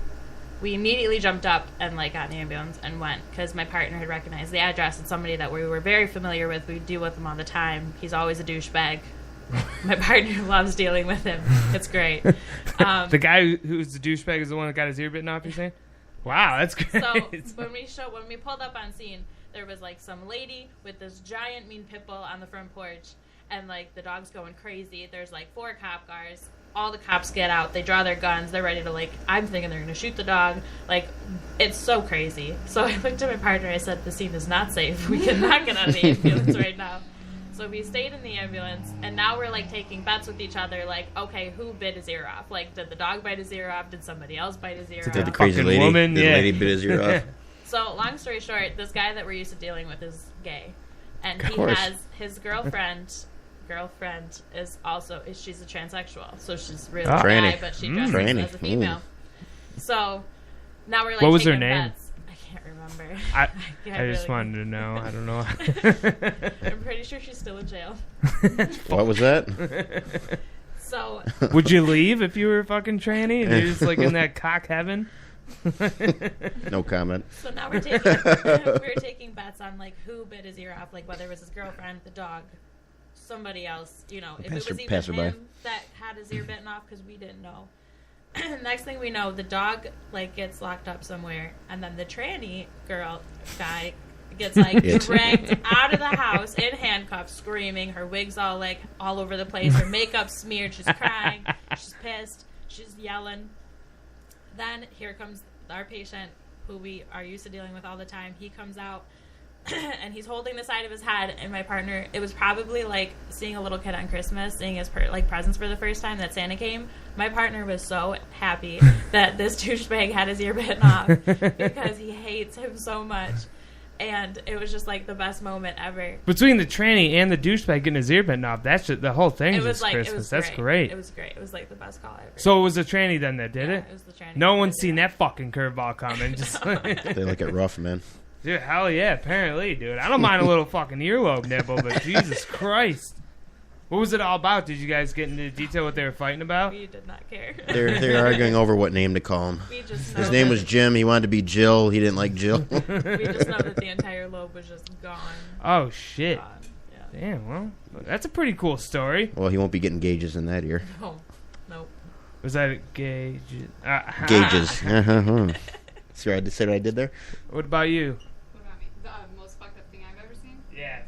we immediately jumped up and like got in the ambulance and went because my partner had recognized the address. It's somebody that we were very familiar with. We deal with him all the time. He's always a douchebag. My partner loves dealing with him. It's great. The guy who's the douchebag is the one that got his ear bitten off, you're saying? Wow, that's great. So when we pulled up on scene, there was like some lady with this giant mean pit bull on the front porch, and like the dog's going crazy. There's like 4 cop cars. All the cops get out. They draw their guns. They're ready to like. I'm thinking they're gonna shoot the dog. Like, it's so crazy. So I looked at my partner. I said, "The scene is not safe. We cannot get out of the ambulance right now." So we stayed in the ambulance, and now we're like taking bets with each other. Like, okay, who bit his ear off? Like, did the dog bite his ear off? Did somebody else bite his ear off? Did the crazy lady? Woman, Did the lady bit his ear off? So, long story short, this guy that we're used to dealing with is gay, and he course. has his girlfriend is she's a transsexual, so she's really a Tranny. guy, but she dresses Tranny. as a female. So now we're like, What was her taking name? bets. I can't remember. I just wanted to know. I don't know. I'm pretty sure she's still in jail. What was that? So would you leave if you were a fucking tranny and you're just like in that cock heaven? No comment. So now we're taking bets on like who bit his ear off, like whether it was his girlfriend, the dog, somebody else, if it was even passerby. him that had his ear bitten off, because we didn't know. Next thing we know, the dog like gets locked up somewhere, and then the tranny guy gets like dragged out of the house in handcuffs, screaming. Her wig's all like all over the place. Her makeup smeared. She's crying. She's pissed. She's yelling. Then here comes our patient, who we are used to dealing with all the time. He comes out, and he's holding the side of his head. And my partner, it was probably like seeing a little kid on Christmas, seeing his presents for the first time that Santa came. My partner was so happy that this douchebag had his ear bitten off because he hates him so much. And it was just like the best moment ever. Between the tranny and the douchebag getting his ear bitten off, that's just, the whole thing is like, Christmas. That's great. It was great. It was like the best call ever. So it was the tranny then that did it? It was the tranny. No one's seen that fucking curveball coming. Just They look at rough, man. Dude, hell yeah, apparently, dude. I don't mind a little fucking earlobe nibble, but Jesus Christ. What was it all about? Did you guys get into detail what they were fighting about? We did not care. They're arguing over what name to call him. We just know His name was Jim. He wanted to be Jill. He didn't like Jill. We just know that the entire lobe was just gone. Oh, shit. Gone. Yeah. Damn, well, that's a pretty cool story. Well, he won't be getting gauges in that ear. No. Nope. Was that a gauges? Gauges. See what I said what I did there? What about you? What about me? The most fucked up thing I've ever seen? Yeah.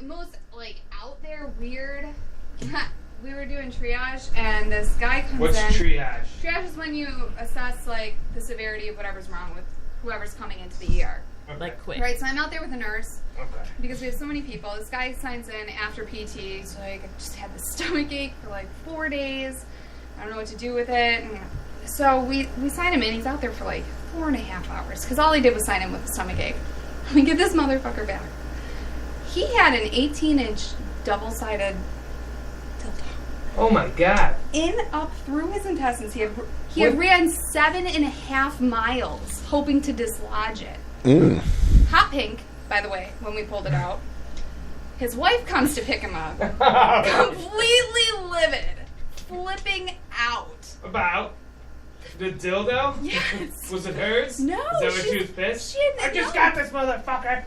Most like out there weird. We were doing triage, and this guy comes What's in. triage? Triage is when you assess like the severity of whatever's wrong with whoever's coming into the ER. Okay. Like quick. Right, so I'm out there with a nurse Okay. because we have so many people. This guy signs in after PT. He's like, I just had this stomach ache for like 4 days. I don't know what to do with it. And so we sign him in. He's out there for like 4.5 hours because all he did was sign in with a stomach ache. We get this motherfucker back. He had an 18-inch double-sided dildo. Oh my god. In up through his intestines. He had ran 7.5 miles hoping to dislodge it. Hot pink, by the way, when we pulled it out. His wife comes to pick him up, completely livid, flipping out. About the dildo? Yes. Was it hers? No. Is that what she was pissed? I just got this motherfucker.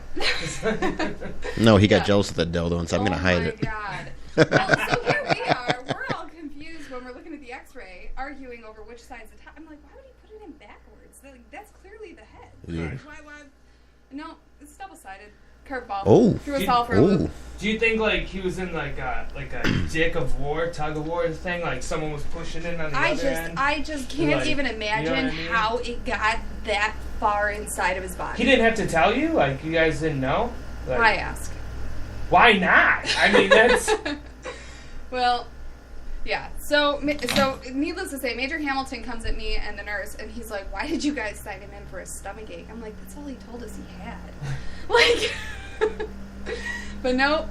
No, he got jealous of the dildo and said, I'm going to hide it. Oh, my God. Well, so here we are. We're all confused when we're looking at the x-ray, arguing over which side's the top. I'm like, why would he put it in backwards? That's clearly the head. Yeah. Why? No, it's double-sided. Curveball. Oh. Threw us all for a loop. Do you think like he was in like a dick of war, tug of war thing? Like someone was pushing in on the other end? I just can't Like, even imagine you know what I mean? how it got that far inside of his body. He didn't have to tell you? Like you guys didn't know? Like, Why ask? Why not? I mean that's Well, yeah. So needless to say, Major Hamilton comes at me and the nurse, and he's like, "Why did you guys sign him in for a stomach ache?" I'm like, "That's all he told us he had." Like, but no.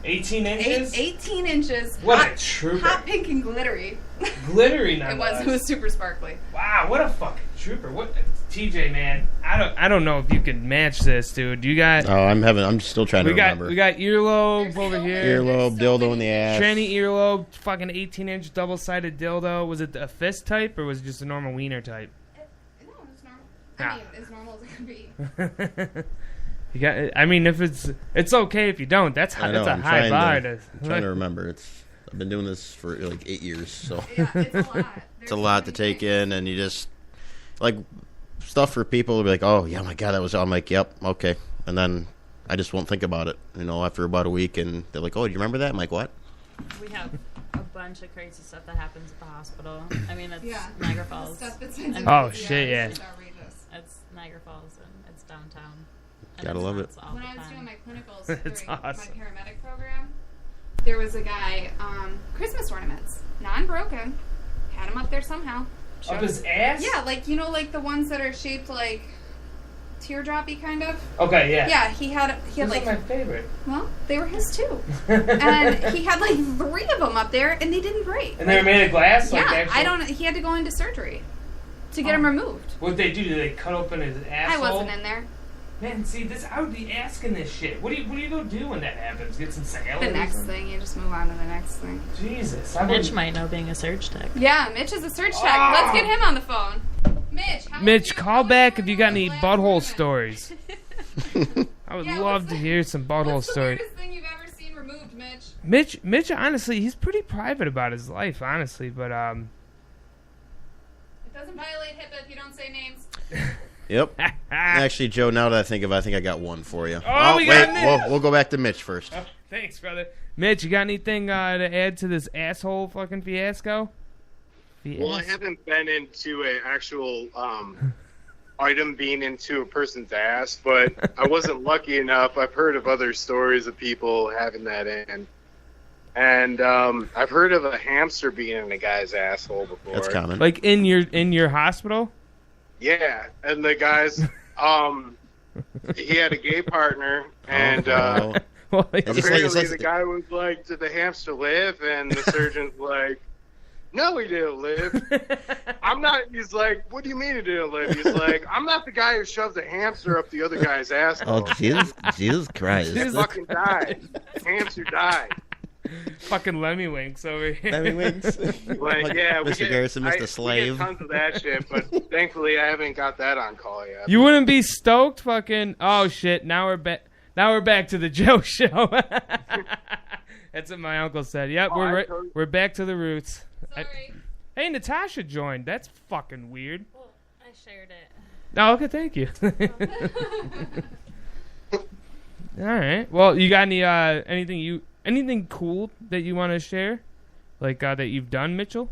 18 inches? 18 inches. What a trooper. Hot pink and glittery. Glittery nonetheless. It was super sparkly. Wow, what a fucking trooper. What TJ, man. I don't know if you can match this, dude. You got Oh, I'm still trying to remember. We got earlobe over here. Earlobe, dildo in the ass. Tranny earlobe, fucking 18-inch double-sided dildo. Was it a fist type or was it just a normal wiener type? No, it's normal. I mean, as normal as it can be. You got. I mean, if it's okay if you don't. That's a high bar. I'm trying to remember. I've been doing this for like 8 years, so Yeah, it's a lot. it's a lot to take in, and you just like stuff for people to be like, oh yeah, my God, that was. I'm like, yep, okay, and then I just won't think about it, after about a week, and they're like, oh, do you remember that? I'm like, what? We have a bunch of crazy stuff that happens at the hospital. I mean, it's Niagara Falls. Oh shit, yeah. It's Niagara Falls, and it's downtown. Gotta love it. When I was doing my clinicals It's during awesome. my paramedic program, there was a guy, Christmas ornaments, non-broken, had him up there somehow. Up his ass? Yeah, like the ones that are shaped like teardroppy kind of. Okay, yeah. Yeah, he had Those like. are my favorite. Well, they were his too, and he had like 3 of them up there, and they didn't break. And they were made of glass. Yeah, like actual... He had to go into surgery to get them removed. What'd they do? Did they cut open his asshole? I wasn't in there. Man, see, I would be asking this shit. What do you go do when that happens? Get some sales? The next thing, you just move on to the next thing. Jesus. Mitch might know being a surge tech. Yeah, Mitch is a surge tech. Let's get him on the phone. Mitch, call back if you got any butthole stories. I would love to hear some butthole stories. What's the weirdest thing you've ever seen removed, Mitch? Mitch, honestly, he's pretty private about his life, honestly, but It doesn't violate HIPAA if you don't say names. Yep. Actually, Joe, now that I think of it, I think I got one for you. Oh, we got Mitch. We'll go back to Mitch first. Oh, thanks, brother. Mitch, you got anything to add to this asshole fucking fiasco? Well, I haven't been into an actual item being into a person's ass, but I wasn't lucky enough. I've heard of other stories of people having that in. And I've heard of a hamster being in a guy's asshole before. That's common. Like in your hospital? Yeah, and the guys, he had a gay partner, and Well, apparently the guy was like, "Did the hamster live?" And the surgeon's like, "No, he didn't live." I'm not. He's like, "What do you mean he didn't live?" He's like, "I'm not the guy who shoved a hamster up the other guy's asshole." Oh, Jesus Christ! He fucking died. The hamster died. Fucking Lemmy Winks over here. Lemmy Winks. Like, yeah, Mr. Garrison, Mr. Slave. We get tons of that shit, but thankfully I haven't got that on call yet. You wouldn't be stoked, fucking. Oh shit! Now we're back. Now we're back to the Joe Show. That's what my uncle said. Yep, we're back to the roots. Sorry. Hey, Natasha joined. That's fucking weird. Well, I shared it. Oh, okay, thank you. All right. Well, you got anything cool that you want to share, like that you've done, Mitchell?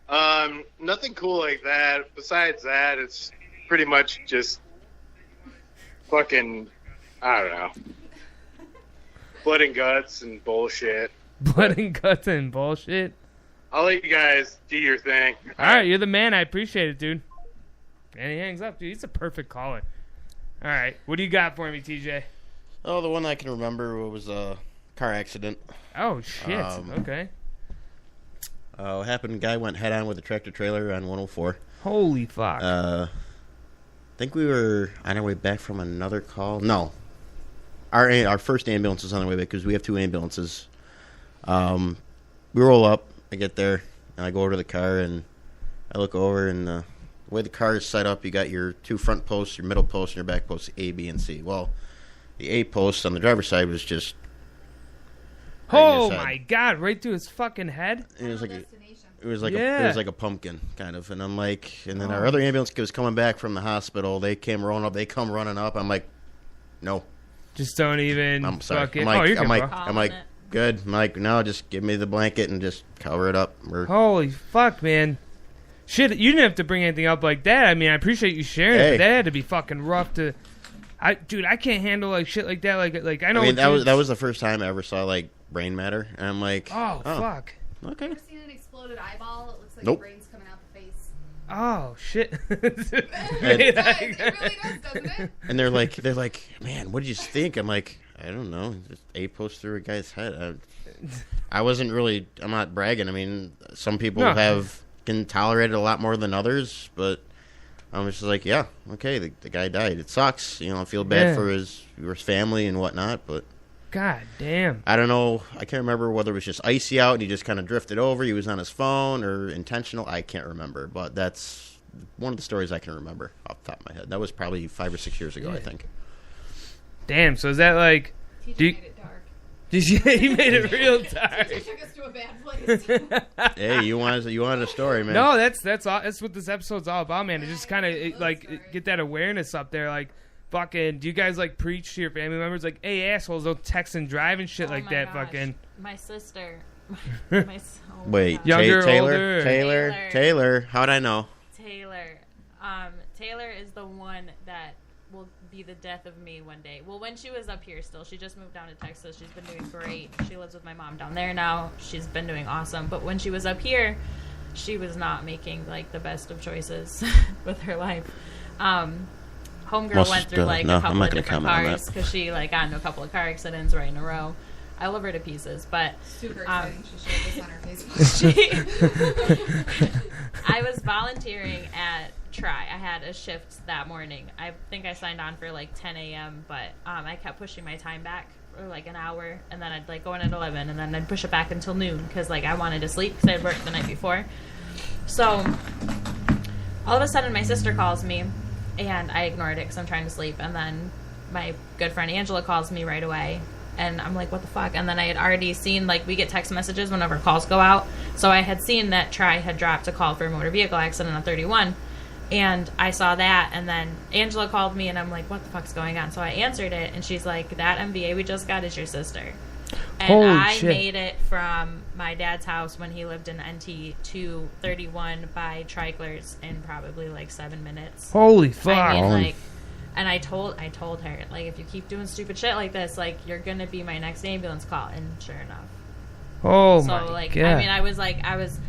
Nothing cool like that. Besides that, it's pretty much just fucking, I don't know, blood and guts and bullshit. Blood and guts and bullshit. I'll let you guys do your thing. All right, you're the man. I appreciate it, dude. And he hangs up, dude. He's a perfect caller. All right, what do you got for me, TJ? Oh, the one I can remember was a car accident. Oh shit. Okay. What happened? Guy went head on with a tractor trailer on 104. Holy fuck. I think we were on our way back from another call. No. our first ambulance was on the way back because we have 2 ambulances. We roll up. I get there, and I go over to the car, and I look over, and the way the car is set up, you got your 2 front posts, your middle post, and your back posts, A, B, and C. Well, the A post on the driver's side was just... Oh, my God, right through his fucking head? It was like a pumpkin, kind of. And I'm like... And then our other ambulance was coming back from the hospital. They come running up. I'm like, no. Just don't even... I'm sorry. Fucking, I'm like, good. I'm like, no, just give me the blanket and just cover it up. Holy fuck, man. Shit, you didn't have to bring anything up like that. I mean, I appreciate you sharing it, but that had to be fucking rough to... Dude, I can't handle like shit like that. Like I know. I mean, that was the first time I ever saw like brain matter, and I'm like, oh fuck. Okay. Ever seen an exploded eyeball? It looks like Nope. the brain's coming out the face. Oh shit. It really does, doesn't it? And they're like, man, what did you think? I'm like, I don't know. Just A post through a guy's head. I wasn't really. I'm not bragging. I mean, some people can tolerate it a lot more than others, but. I was just like, yeah, okay, the guy died. It sucks. I feel bad for his family and whatnot, but... God damn. I don't know. I can't remember whether it was just icy out and he just kind of drifted over. He was on his phone or intentional. I can't remember, but that's one of the stories I can remember off the top of my head. That was probably 5 or 6 years ago, I think. Damn, so is that like... TJ made it dark. He made it real dark. TJ took us to a bad place. Hey, you wanted a story, man. No, that's what this episode's all about, man. To just kind of get that awareness up there, like fucking. Do you guys like preach to your family members, like, hey assholes, don't text and drive and shit like that? Gosh. Fucking. My sister. Wait, younger, Taylor, older? Taylor. How'd I know? Taylor. Taylor is the one that will be the death of me one day. Well, when she was up here still, she just moved down to Texas. She's been doing great. She lives with my mom down there now. She's been doing awesome. But when she was up here, she was not making like the best of choices with her life. Homegirl went through like a couple of different cars because she like got into a couple of car accidents right in a row. I love her to pieces, but super exciting. She shared this on her Facebook. I was volunteering at Try. I had a shift that morning. I think I signed on for like 10 a.m., but I kept pushing my time back for like an hour, and then I'd like go in at 11, and then I'd push it back until noon because like I wanted to sleep because I had worked the night before. So all of a sudden, my sister calls me, and I ignored it because I'm trying to sleep, and then my good friend Angela calls me right away. And I'm like, what the fuck? And then I had already seen, like, we get text messages whenever calls go out. So I had seen that Try had dropped a call for a motor vehicle accident on 31. And I saw that. And then Angela called me, and I'm like, what the fuck's going on? So I answered it, and she's like, that MVA we just got is your sister. And Holy I shit. made it from my dad's house when he lived in NT to 31 by Trichlers in probably, like, 7 minutes. Holy fuck. I mean, like... And I told her, like, if you keep doing stupid shit like this, like, you're gonna be my next ambulance call. And sure enough. Oh, so, my like, God. I mean, I was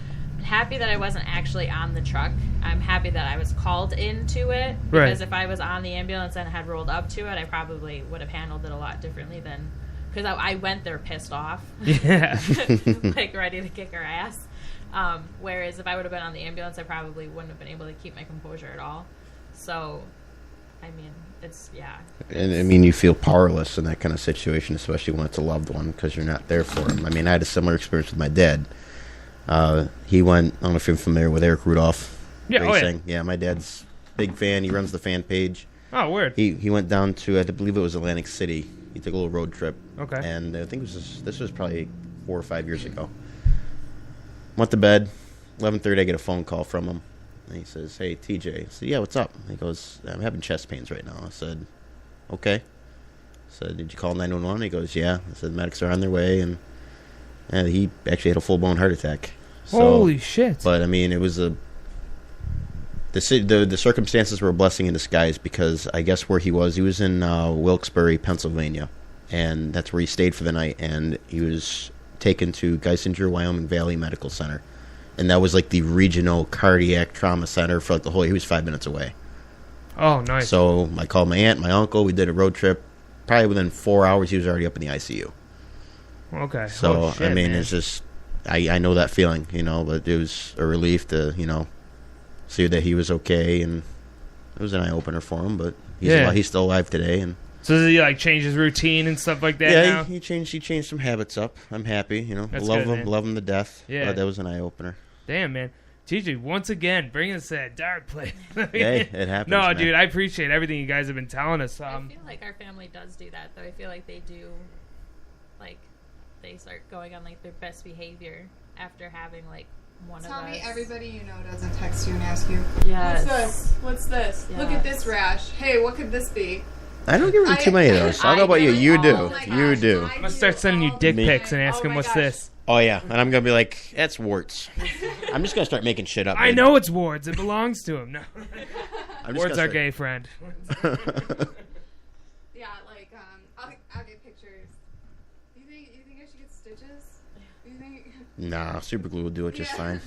happy that I wasn't actually on the truck. I'm happy that I was called into it. Because if I was on the ambulance and had rolled up to it, I probably would have handled it a lot differently than... Because I went there pissed off. Yeah. Like, ready to kick her ass. Whereas if I would have been on the ambulance, I probably wouldn't have been able to keep my composure at all. So... I mean, And I mean, you feel powerless in that kind of situation, especially when it's a loved one, because you're not there for him. I mean, I had a similar experience with my dad. He went, I don't know if you're familiar with Eric Rudolph racing. Yeah, my dad's big fan. He runs the fan page. Oh, weird. He went down to, I believe it was Atlantic City. He took a little road trip. Okay. And I think this was probably 4 or 5 years ago. Went to bed. 11:30, I get a phone call from him. And he says, hey, TJ. I said, yeah, what's up? He goes, I'm having chest pains right now. I said, okay. I said, did you call 911? He goes, yeah. I said, medics are on their way. And he actually had a full-blown heart attack. So, holy shit. But, I mean, it was the circumstances were a blessing in disguise because I guess where he was in Wilkes-Barre, Pennsylvania. And that's where he stayed for the night. And he was taken to Geisinger, Wyoming Valley Medical Center. And that was like the regional cardiac trauma center for like the whole... He was 5 minutes away. Oh, nice. So I called my aunt, my uncle. We did a road trip. Probably within 4 hours, he was already up in the ICU. Okay. So, shit, I mean, man. it's just... I know that feeling, but it was a relief to, see that he was okay. And it was an eye-opener for him, but he's still alive today. And So does he like change his routine and stuff like that? Yeah, now? he changed some habits up. I'm happy. That's love good, him, man. love him to death. Yeah, that was an eye opener. Damn, man. TJ, once again, bring us that dark place. Hey, it happens. No, man. dude, I appreciate everything you guys have been telling us. I feel like our family does do that, though. I feel like they do, like, they start going on, like, their best behavior after having, like, one Tell of us. me everybody you know doesn't text you and ask you, Yes. What's this? What's this? Yes. Look at this rash. Hey, what could this be? I don't give him too many of those. I don't know about you. You do. You do. I'm gonna start sending you dick pics and ask him what's this. Oh yeah, and I'm gonna be like, that's warts. I'm just gonna start making shit up. I know it's warts. It belongs to him. No, warts are gay, friend. Yeah, like I'll get pictures. You think I should get stitches? You think? Nah, super glue will do it just fine.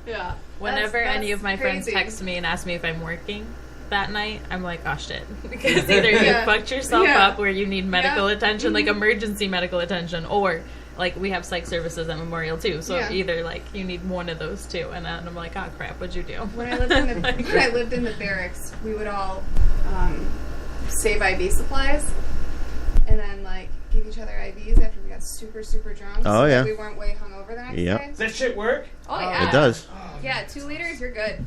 Yeah. Whenever any of my friends text me and ask me if I'm working that night, I'm like, oh shit. Because either you fucked yourself up where you need medical attention, like emergency medical attention, or like we have psych services at Memorial too. So either like you need one of those two. And then I'm like, oh crap, what'd you do? When I lived in the barracks, we would all save IV supplies and then like give each other IVs after we got super, super drunk. Oh, so yeah. that we weren't way hungover the next day. Does that shit work? Oh, yeah. It does. Yeah, 2 liters, you're good.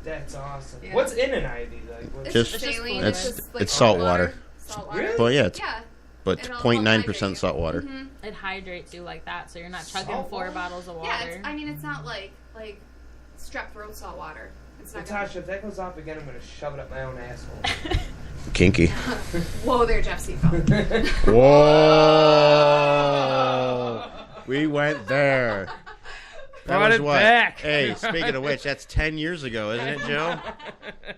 That's awesome. Yeah. What's in an IV? Like, what's Just saline. it's salt water. Salt water. Really? But yeah, it's Yeah. but It'll 0.9% salt water. Mm-hmm. It hydrates you like that, so you're not chugging Salt 4 water? bottles of water. Yeah, it's not like strep throat salt water. It's not Natasha, if that goes off again, I'm gonna shove it up my own asshole. Kinky. Whoa there, Jeff Seafoam. Whoa! We went there. That Brought was it what? back. Hey, speaking of which, that's 10 years ago, isn't it, Joe?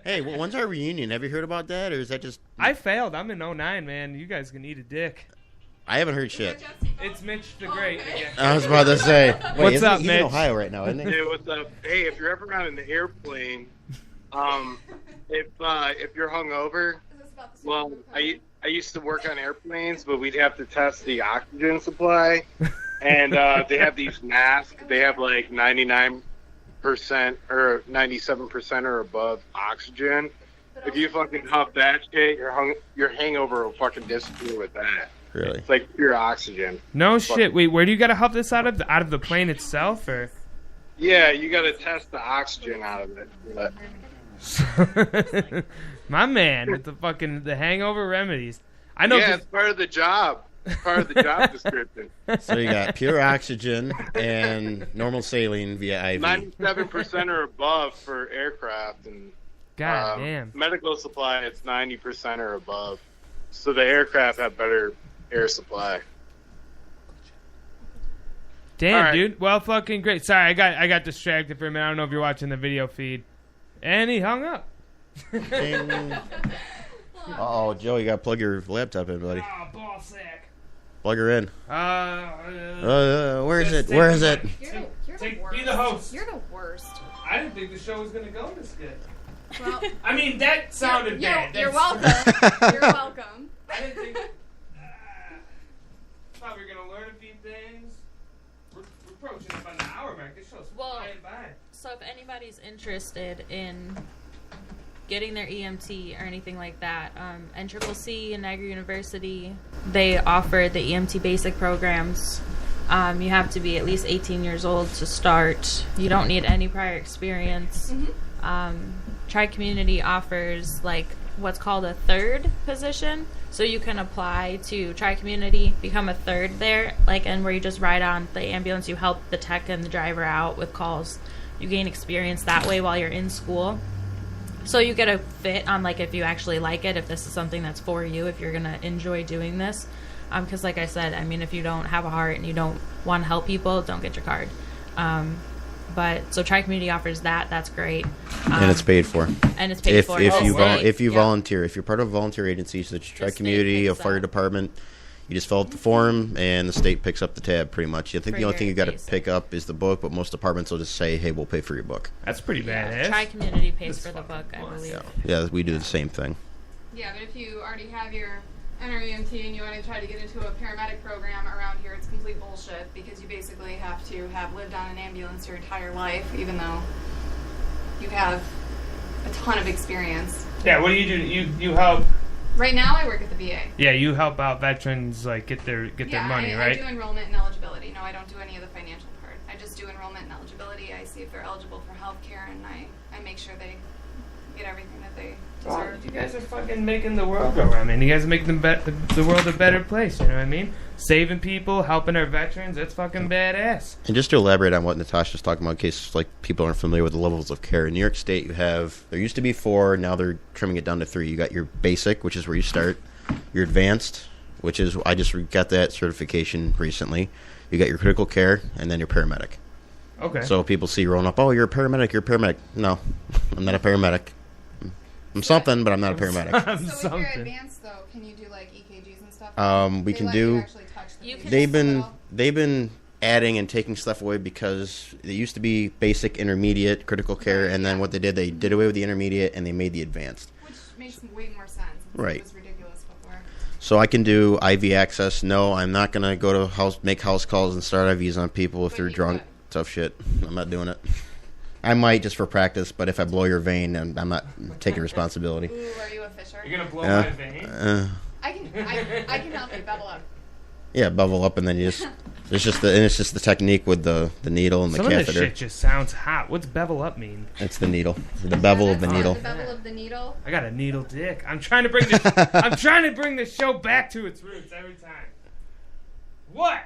Hey, when's our reunion? Have you heard about that, or is that just... I failed. I'm in 09, man. You guys can eat a dick. I haven't heard shit. It's Mitch the Great again. I was about to say. Wait, What's up, he's Mitch? in Ohio right now, isn't he? Hey, what's up? Hey, if you're ever on an airplane, if you're hungover, well, I used to work on airplanes, but we'd have to test the oxygen supply, and they have these masks. They have like 99% or 97% or above oxygen. If you fucking huff that shit, your hangover will fucking disappear with that. Really? It's like pure oxygen. No shit. Wait, where do you gotta huff this out of? Out of the plane itself, or? Yeah, you got to test the oxygen out of it. But My man with the hangover remedies. I know. yeah, it's part of the job. Part of the job description. So you got pure oxygen and normal saline via IV. 97% or above for aircraft, and God damn. medical supply, it's 90% or above. So the aircraft have better air supply. Damn, right. dude. Well, fucking great. Sorry, I got distracted for a minute. I don't know if you're watching the video feed. And he hung up. Uh-oh, Joe, you got to plug your laptop in, buddy. Oh, ball sack. Plug her in. Where is it? Take Where the is it? mic. You're the worst. Be the host. You're the worst. I didn't think the show was going to go this good. Well, I mean, that sounded bad. You're That's- welcome. You're welcome. I didn't think... thought we were going to learn a few things. We're approaching about an hour mark. This show's flying by. So if anybody's interested in getting their EMT or anything like that, NCCC and Niagara University, they offer the EMT basic programs. You have to be at least 18 years old to start. You don't need any prior experience. Tri-Community offers like what's called a third position. So you can apply to Tri-Community, become a third there, and where you just ride on the ambulance, you help the tech and the driver out with calls. You gain experience that way while you're in school. So you get a fit on if you actually like it, if this is something that's for you, if you're going to enjoy doing this. Because like I said, I mean, if you don't have a heart and you don't want to help people, don't get your card. So Tri-Community offers that. That's great. And it's paid for. And it's paid for. If you volunteer, if you're part of a volunteer agency such as Tri-Community, a fire department, you just fill out the form and the state picks up the tab pretty much. I think the only thing you got to pick up is the book, but most departments will just say, hey, we'll pay for your book. That's pretty badass. Tri-Community pays for the book, I believe. Yeah, we do the same thing. Yeah, but if you already have your NREMT and you want to try to get into a paramedic program around here, it's complete bullshit because you basically have to have lived on an ambulance your entire life, even though you have a ton of experience. Yeah, what do? You help Right now, I work at the VA. Yeah, you help out veterans like get their money, right? I do enrollment and eligibility. No, I don't do any of the financial part. I just do enrollment and eligibility. I see if they're eligible for health care, and I make sure they get everything that they deserve. You guys are fucking making the world go round, man. You guys are making the world a better place, you know what I mean? Saving people, helping our veterans, that's fucking badass. And just to elaborate on what Natasha's talking about, in case like people aren't familiar with the levels of care, in New York State there used to be 4, now they're trimming it down to 3. You got your basic, which is where you start, your advanced, which is, I just got that certification recently, you got your critical care, and then your paramedic. Okay. So people see you rolling up, oh, you're a paramedic. No, I'm not a paramedic. I'm something, but I'm not a paramedic. So if you're advanced, though, can you do like EKGs and stuff? We can do. They've been adding and taking stuff away because it used to be basic, intermediate, critical care, and then what they did away with the intermediate and they made the advanced. Which makes way more sense. Right. It was ridiculous before. So I can do IV access. No, I'm not gonna go to make house calls and start IVs on people if they're drunk. Tough shit. I'm not doing it. I might just for practice, but if I blow your vein, I'm not taking responsibility. Ooh, are you a fisher? You're gonna blow my vein? I can help you bevel up. Yeah, bevel up, and then you just it's just the technique with the needle and the catheter. Some of this shit just sounds hot. What's bevel up mean? It's the needle, the bevel of the needle. The bevel of the needle. I got a needle dick. I'm trying to bring the show back to its roots every time. What?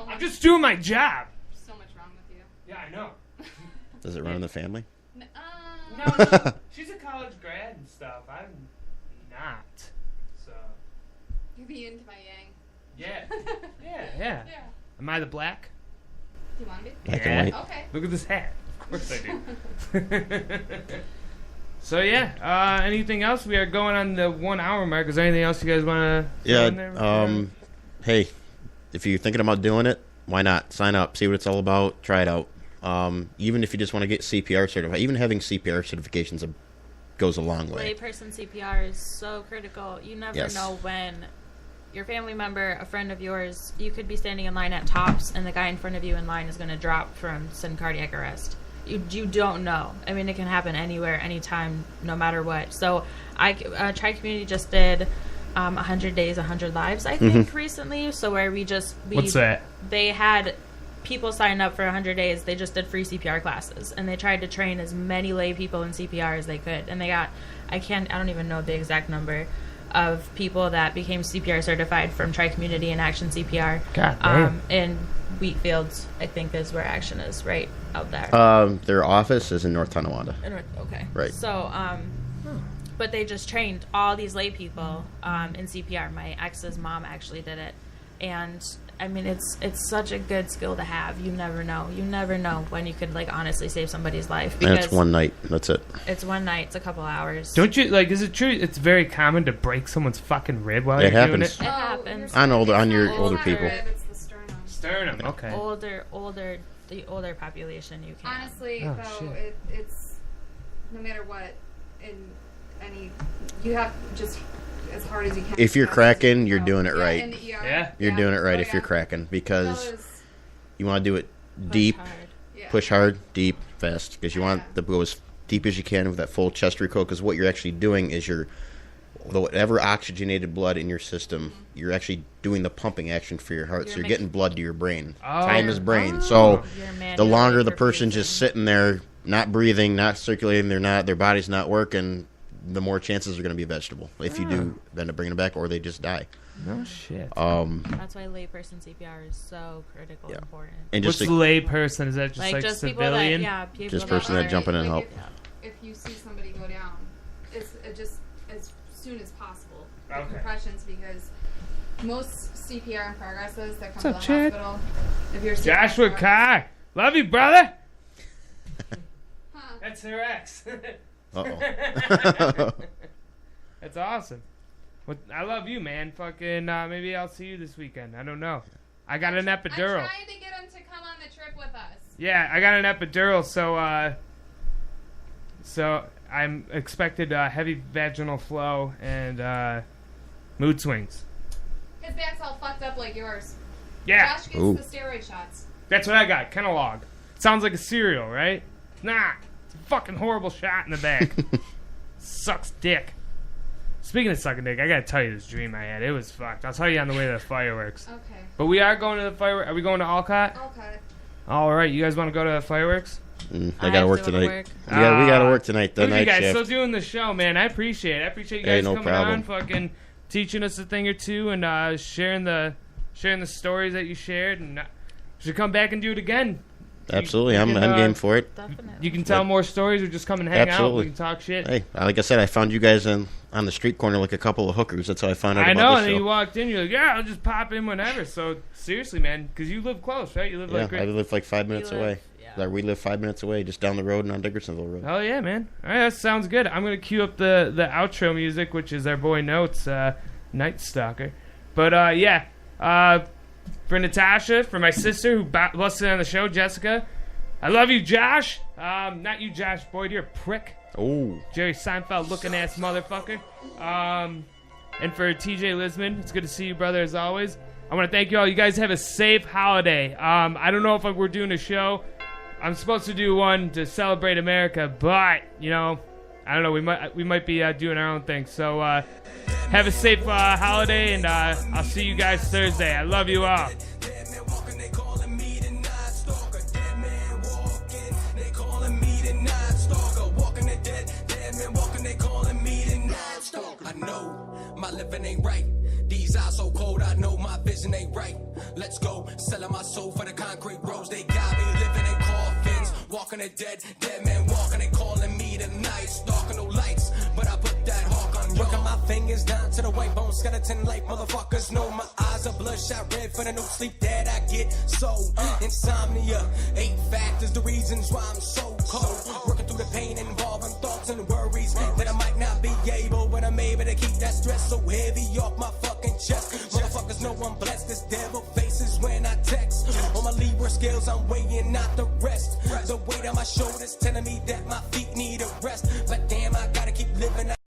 I'm just doing my job. There's so much wrong with you. Yeah, I know. Does it run in the family? No. She's a college grad and stuff. I'm not. So. You be into my yang. Yeah. Am I the black? Do you want to be? Black and white. Okay. Look at this hat. Of course I do. So yeah. Anything else? We are going on the 1 hour mark. Is there anything else you guys want to? Yeah. Hey, if you're thinking about doing it, why not? Sign up. See what it's all about. Try it out. Even if you just want to get CPR certified, even having CPR certifications goes a long way. Layperson CPR is so critical. You never know when your family member, a friend of yours, you could be standing in line at Tops and the guy in front of you in line is going to drop from sudden cardiac arrest. You don't know. I mean, it can happen anywhere, anytime, no matter what. So Tri-Community just did 100 Days, 100 Lives, I think, recently. So where What's that? They had people sign up for 100 days. They just did free CPR classes, and they tried to train as many lay people in CPR as they could. And they got, I don't even know the exact number of people that became CPR certified from Tri-Community and Action CPR. God damn. In Wheatfields, I think is where Action is, right out there. Their office is in North Tonawanda. Okay. Right. So, but they just trained all these lay people in CPR. My ex's mom actually did it, and I mean, it's such a good skill to have. You never know. You never know when you could honestly save somebody's life. And it's one night. That's it. It's one night. It's a couple hours. Don't you is it true? It's very common to break someone's fucking rib while you're doing it. It happens. On your older people. It's the sternum. Sternum. Okay. The older population. You can. Honestly, though, it's no matter what. You have just as hard as you can. If you're cracking, you're doing it right. Yeah. You're doing it right if you're cracking, because you want to do it deep, push hard, deep, fast, because you want to go as deep as you can with that full chest recoil, because what you're actually doing is whatever oxygenated blood in your system, you're actually doing the pumping action for your heart, so you're getting blood to your brain. Time is brain. So the longer the person's just sitting there, not breathing, not circulating, their body's not working, the more chances are going to be vegetable if you do end up bringing it back, or they just die. No shit. That's why layperson CPR is so critical and important. And what's layperson? Is that just civilian? People just person that jump in and help. If you see somebody go down, it's just as soon as possible. Okay. Compressions, because most CPR in progresses that come to the hospital. If you're Joshua Kai, love you, brother. That's her ex. Uh-oh. That's awesome. I love you, man. Fucking, maybe I'll see you this weekend. I don't know. I got an epidural. I'm trying to get him to come on the trip with us. Yeah, I got an epidural, so I'm expected heavy vaginal flow and mood swings. His back's all fucked up like yours. Yeah. Josh gets the steroid shots. That's what I got. Kenalog. Sounds like a cereal, right? Nah. It's a fucking horrible shot in the back. Sucks dick. Speaking of sucking dick, I gotta tell you this dream I had. It was fucked. I'll tell you on the way to the fireworks. Okay. But we are going to the fireworks. Are we going to Alcott? Alcott. All right. You guys want to go to the fireworks? I gotta work tonight. We gotta work tonight. The look at night you guys shift. still doing the show, man. I appreciate it. I appreciate you guys coming on, fucking teaching us a thing or two, and sharing the stories that you shared. And should come back and do it again. Absolutely, I'm game for it. Definitely. You can tell more stories, or just come and hang out. We can talk shit. Hey, like I said, I found you guys on the street corner like a couple of hookers. That's how I found out about I know, this and then show. you walked in, you're like, yeah, I'll just pop in whenever. So, seriously, man, because you live close, right? You live I live like 5 minutes away. Yeah. We live 5 minutes away, just down the road and on Dickersonville Road. Oh, yeah, man. All right, that sounds good. I'm going to cue up the outro music, which is our boy Notes, Night Stalker. But, for Natasha, for my sister who busted on the show, Jessica, I love you, Josh. Not you, Josh Boyd. You're a prick. Oh. Jerry Seinfeld looking ass motherfucker. And for TJ Lisman, it's good to see you, brother, as always. I want to thank you all. You guys have a safe holiday. I don't know if we're doing a show. I'm supposed to do one to celebrate America, but I don't know. We might be doing our own thing. So have a safe holiday, and I'll see you guys Thursday. I love you all. I know my living ain't right. These eyes so cold, I know my vision ain't right. Let's go, selling my soul for the concrete roads. They got me living in coffins, walking the dead man walking. They calling me tonight, stalking no lights, but I put that hawk on. Working my fingers down to the white bone skeleton like motherfuckers know my eyes are bloodshot red for the no sleep that I get. So insomnia, 8 factors, the reasons why I'm so cold. Working through the pain involving thoughts and worries that I might not be able, when I'm able to keep that stress so heavy off my fucking chest. Motherfuckers know I'm blessed. This devil faces when I text. On my Libra scales, I'm weighing out the rest. The weight on my shoulders telling me that my feet need